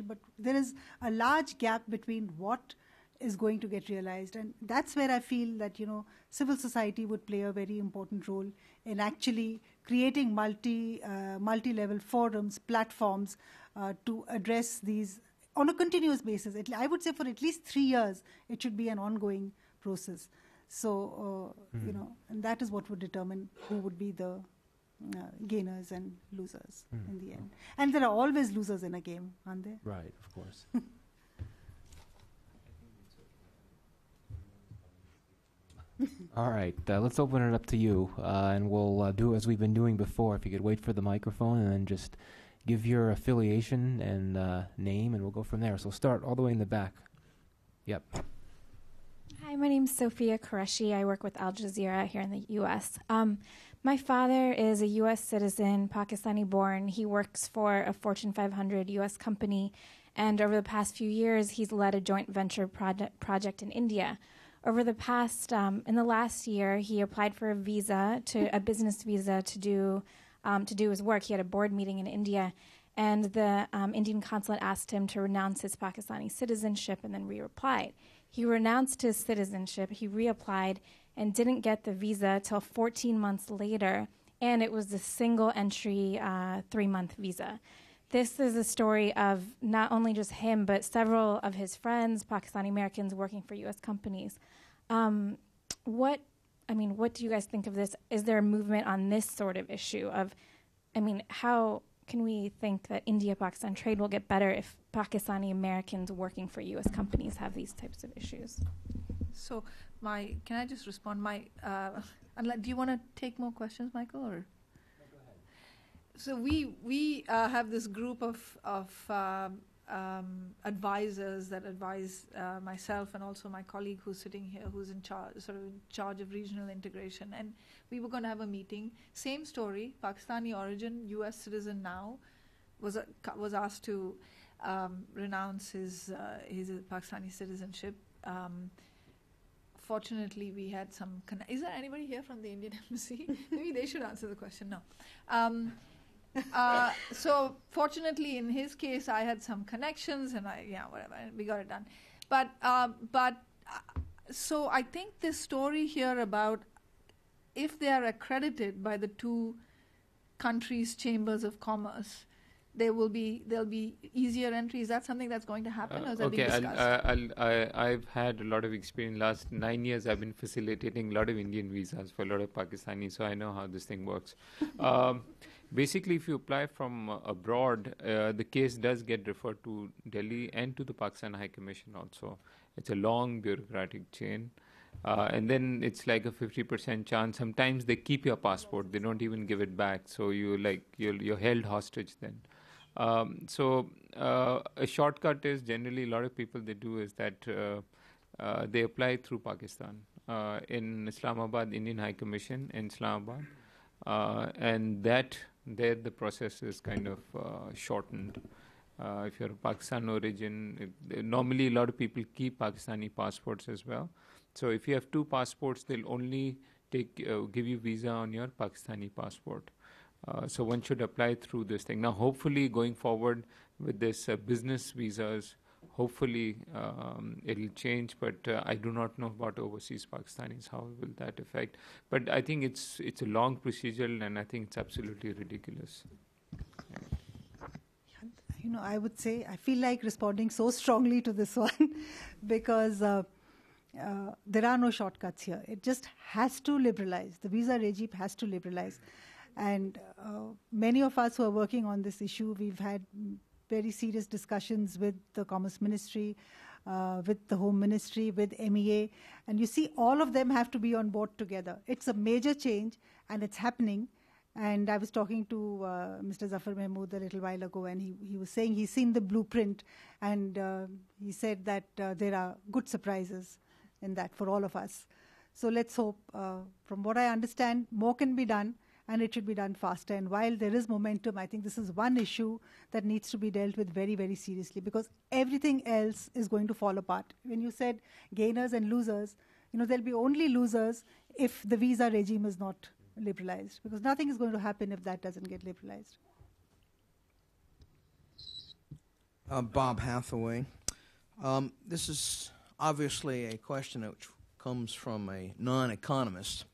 but there is a large gap between what is going to get realized. And that's where I feel that, civil society would play a very important role in actually creating multi-level forums, platforms to address these on a continuous basis. I would say for at least 3 years, it should be an ongoing process. So, and that is what would determine who would be the gainers and losers in the end. And there are always losers in a game, aren't there? Right, of course. All right, let's open it up to you, and we'll do as we've been doing before. If you could wait for the microphone and then just give your affiliation and name, and we'll go from there. So start all the way in the back. Yep. Hi, my name's Sophia Qureshi. I work with Al Jazeera here in the U.S. My father is a U.S. citizen, Pakistani-born. He works for a Fortune 500 U.S. company, and over the past few years, he's led a joint venture project in India. Over the past, in the last year, he applied for a business visa to do his work. He had a board meeting in India, and the Indian consulate asked him to renounce his Pakistani citizenship and then reapplied. He renounced his citizenship, he reapplied, and didn't get the visa till 14 months later, and it was a single entry 3-month visa. This is a story of not only just him, but several of his friends, Pakistani Americans working for U.S. companies. What do you guys think of this? Is there a movement on this sort of issue of, how can we think that India-Pakistan trade will get better if Pakistani Americans working for U.S. companies have these types of issues? So, can I just respond? Do you want to take more questions, Michael, or? No, go ahead. So we have this group of advisors that advise myself and also my colleague who's sitting here, who's in charge of regional integration, and we were going to have a meeting. Same story, Pakistani origin, U.S. citizen now, was asked to renounce his Pakistani citizenship. Fortunately, we had some. Is there anybody here from the Indian Embassy? Maybe they should answer the question. No. So fortunately, in his case, I had some connections, and whatever, we got it done. But so I think this story here about if they are accredited by the two countries' chambers of commerce, there'll be easier entry. Is that something that's going to happen, or is that being discussed? I've had a lot of experience. Last 9 years, I've been facilitating a lot of Indian visas for a lot of Pakistanis, so I know how this thing works. Basically, if you apply from abroad, the case does get referred to Delhi and to the Pakistan High Commission also. It's a long bureaucratic chain. And then it's like a 50% chance. Sometimes they keep your passport. They don't even give it back. So you're held hostage then. So a shortcut is generally a lot of people they do is that they apply through Pakistan in Islamabad, Indian High Commission in Islamabad, and that there the process is kind of shortened. If you're a Pakistan origin, normally a lot of people keep Pakistani passports as well. So if you have two passports, they'll only give you visa on your Pakistani passport. So one should apply through this thing. Now, hopefully, going forward with this business visas, hopefully it'll change. But I do not know about overseas Pakistanis. How will that affect? But I think it's a long procedure, and I think it's absolutely ridiculous. I would say I feel like responding so strongly to this one because there are no shortcuts here. It just has to liberalize. The visa regime has to liberalize. And many of us who are working on this issue, we've had very serious discussions with the Commerce Ministry. with the Home Ministry, with MEA. And you see, all of them have to be on board together. It's a major change, and it's happening. And I was talking to Mr. Zafar Mahmood a little while ago, and he was saying he's seen the blueprint, and he said that there are good surprises in that for all of us. So let's hope, from what I understand, more can be done, and it should be done faster. And while there is momentum, I think this is one issue that needs to be dealt with very, very seriously, because everything else is going to fall apart. When you said gainers and losers, there'll be only losers if the visa regime is not liberalized, because nothing is going to happen if that doesn't get liberalized. Bob Hathaway. This is obviously a question which comes from a non-economist.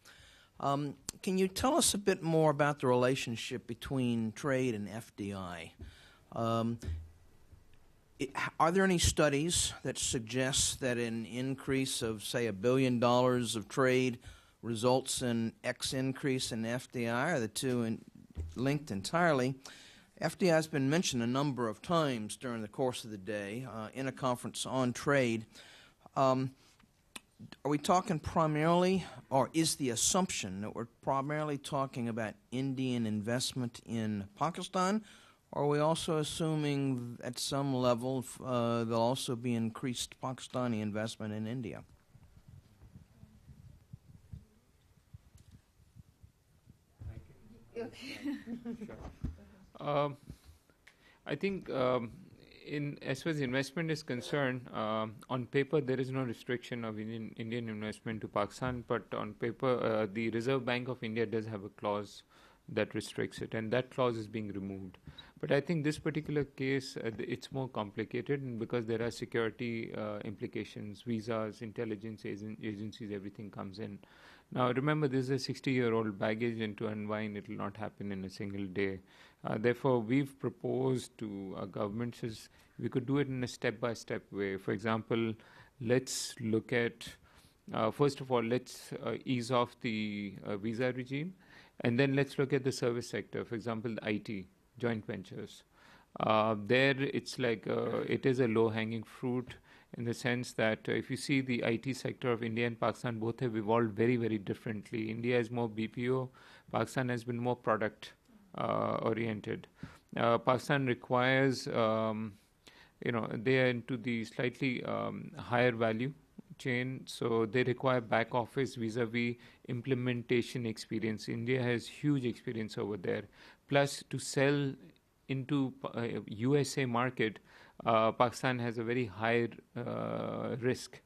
Can you tell us a bit more about the relationship between trade and FDI? Are there any studies that suggest that an increase of, say, $1 billion of trade results in X increase in FDI? Are the two linked entirely? FDI has been mentioned a number of times during the course of the day in a conference on trade. Are we talking primarily, or is the assumption that we're primarily talking about Indian investment in Pakistan, or are we also assuming at some level there'll also be increased Pakistani investment in India? I think as far as investment is concerned, on paper there is no restriction of Indian investment to Pakistan, but on paper the Reserve Bank of India does have a clause that restricts it, and that clause is being removed. But I think this particular case, it's more complicated because there are security implications, visas, intelligence agencies, everything comes in. Now, remember, this is a 60-year-old baggage, and to unwind, it will not happen in a single day. Therefore, we've proposed to governments is we could do it in a step-by-step way. For example, let's look at, first of all, let's ease off the visa regime, and then let's look at the service sector, for example, the IT, joint ventures. There, it's like it is a low-hanging fruit, in the sense that if you see the IT sector of India and Pakistan, both have evolved very, very differently. India is more BPO, Pakistan has been more product oriented. Pakistan requires, they are into the slightly higher value chain, so they require back office vis-a-vis implementation experience. India has huge experience over there. Plus, to sell into USA market, Pakistan has a very high risk,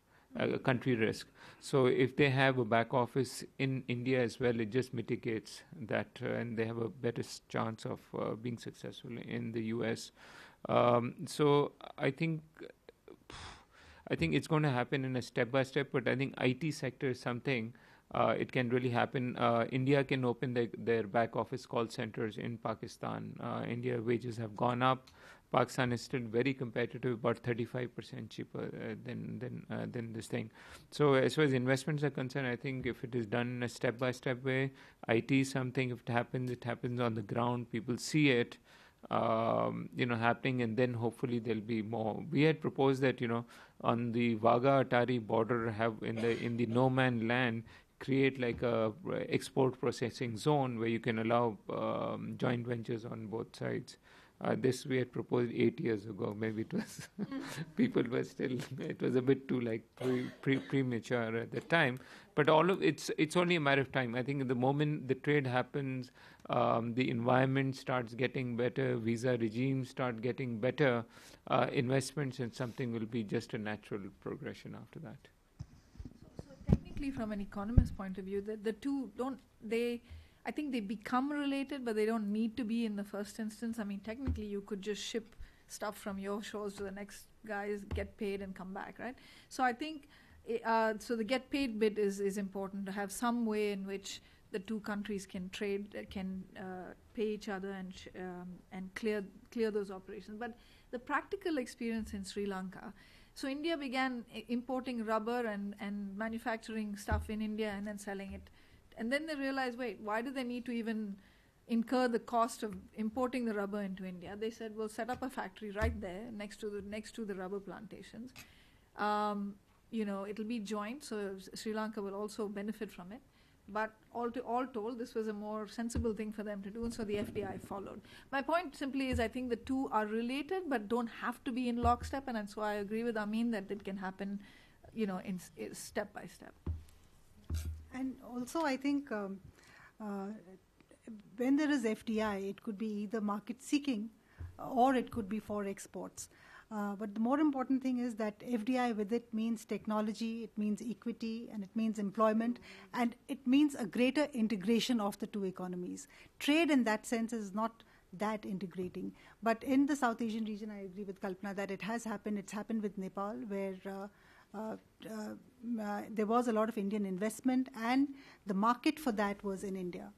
country risk. So if they have a back office in India as well, it just mitigates that, and they have a better chance of being successful in the US. So I think it's going to happen in a step-by-step, but I think IT sector is something it can really happen. India can open their back office call centers in Pakistan. India wages have gone up. Pakistan is still very competitive, about 35% cheaper than this thing. So as far as investments are concerned, I think if it is done in a step-by-step way, IT is something, if it happens on the ground, people see it, happening, and then hopefully there'll be more. We had proposed that, on the Wagah-Atari border, have in the no man land, create like a export processing zone where you can allow joint ventures on both sides. This we had proposed 8 years ago. Maybe it was people were still. It was a bit too premature at the time. But it's only a matter of time. I think the moment the trade happens, the environment starts getting better, visa regimes start getting better, investments in something will be just a natural progression after that. So technically, from an economist's point of view, the two I think they become related, but they don't need to be in the first instance. I mean, technically, you could just ship stuff from your shores to the next guys, get paid, and come back, right? So I think, so the get paid bit is important, to have some way in which the two countries can trade, can pay each other and clear those operations. But the practical experience in Sri Lanka, so India began importing rubber and manufacturing stuff in India and then selling it. And then they realized, wait, why do they need to even incur the cost of importing the rubber into India? They said, we'll set up a factory right there next to the rubber plantations. It'll be joint, so Sri Lanka will also benefit from it. But all told, this was a more sensible thing for them to do, and so the FDI followed. My point simply is I think the two are related but don't have to be in lockstep, and so I agree with Amin that it can happen, in step by step. And also I think when there is FDI, it could be either market seeking or it could be for exports. But the more important thing is that FDI with it means technology, it means equity, and it means employment, and it means a greater integration of the two economies. Trade in that sense is not that integrating. But in the South Asian region, I agree with Kalpana that it has happened. It's happened with Nepal, where there was a lot of Indian investment, and the market for that was in India.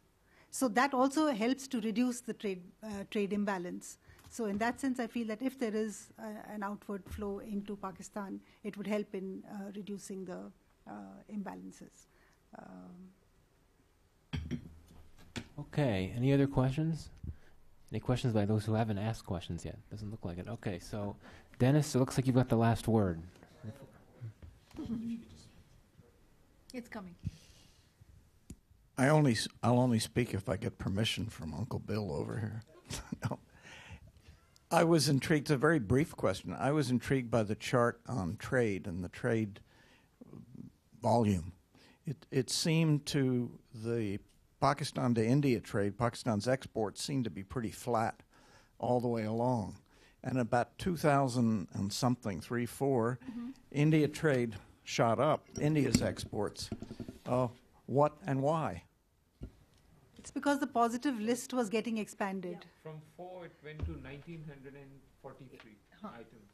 So that also helps to reduce the trade imbalance. So in that sense, I feel that if there is an outward flow into Pakistan, it would help in reducing the imbalances. Okay, any other questions? Any questions by those who haven't asked questions yet? Doesn't look like it. Okay, so Dennis, it looks like you've got the last word. It's coming. I'll only speak if I get permission from Uncle Bill over here. No. I was intrigued, a very brief question. I was intrigued by the chart on trade and the trade volume. It seemed to the Pakistan to India trade, Pakistan's exports seemed to be pretty flat all the way along. And about 2000 and something, 3, 4, India trade shot up, India's exports. What and why? It's because the positive list was getting expanded. Yeah. From 4, it went to 1,943 items.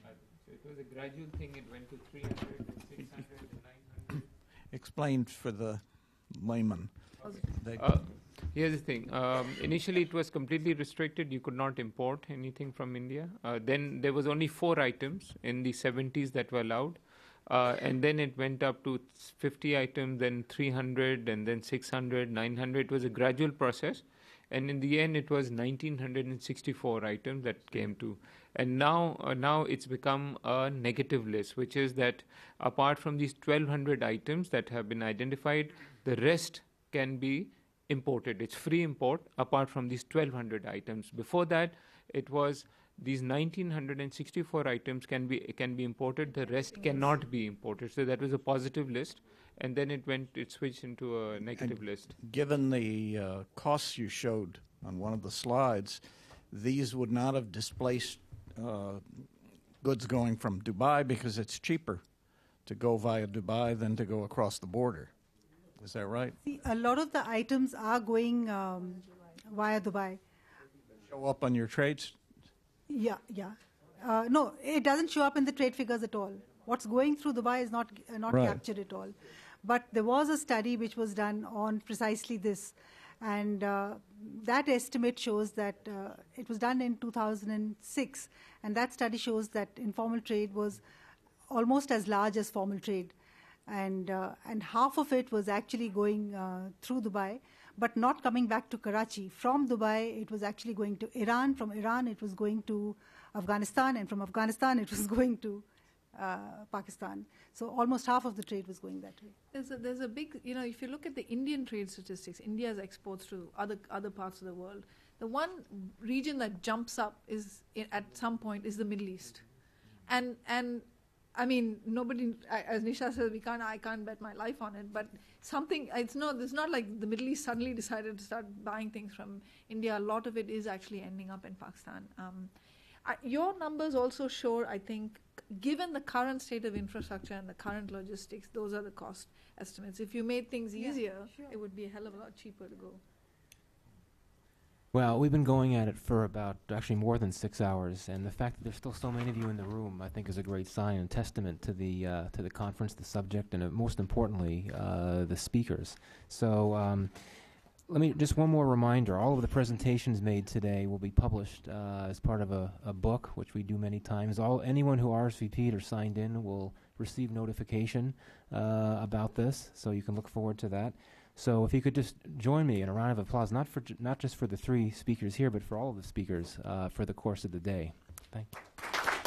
So it was a gradual thing. It went to 300, and 600, and 900. Explained for the layman. Here's the thing. Initially, it was completely restricted. You could not import anything from India. Then there was only 4 items in the 70s that were allowed. And then it went up to 50 items, then 300, and then 600, 900. It was a gradual process. And in the end, it was 1,964 items that came to. And now it's become a negative list, which is that apart from these 1,200 items that have been identified, the rest can be imported. It's free import apart from these 1,200 items. Before that, it was these 1,964 items can be imported. The rest cannot be imported. So that was a positive list, and then it switched into a negative list. Given the costs you showed on one of the slides, these would not have displaced goods going from Dubai because it's cheaper to go via Dubai than to go across the border. Is that right? See, a lot of the items are going via Dubai. Show up on your trades? Yeah. No, it doesn't show up in the trade figures at all. What's going through Dubai is not Right. captured at all. But there was a study which was done on precisely this. And that estimate shows that it was done in 2006. And that study shows that informal trade was almost as large as formal trade. And half of it was actually going through Dubai, but not coming back to Karachi. From Dubai, it was actually going to Iran. From Iran, it was going to Afghanistan. And from Afghanistan, it was going to Pakistan. So almost half of the trade was going that way. There's a big, if you look at the Indian trade statistics, India's exports to other parts of the world, the one region that jumps up at some point is the Middle East. And I mean, nobody, as Nisha says, I can't bet my life on it, but it's not like the Middle East suddenly decided to start buying things from India. A lot of it is actually ending up in Pakistan. Your numbers also show, I think, given the current state of infrastructure and the current logistics, those are the cost estimates. If you made things easier, it would be a hell of a lot cheaper to go. Well, we've been going at it for about actually more than 6 hours, and the fact that there's still so many of you in the room, I think, is a great sign and testament to the conference, the subject, and most importantly, the speakers. So, let me just one more reminder: all of the presentations made today will be published as part of a book, which we do many times. Anyone who RSVP'd or signed in will receive notification about this, so you can look forward to that. So if you could just join me in a round of applause, not just for the 3 speakers here, but for all of the speakers for the course of the day. Thank you.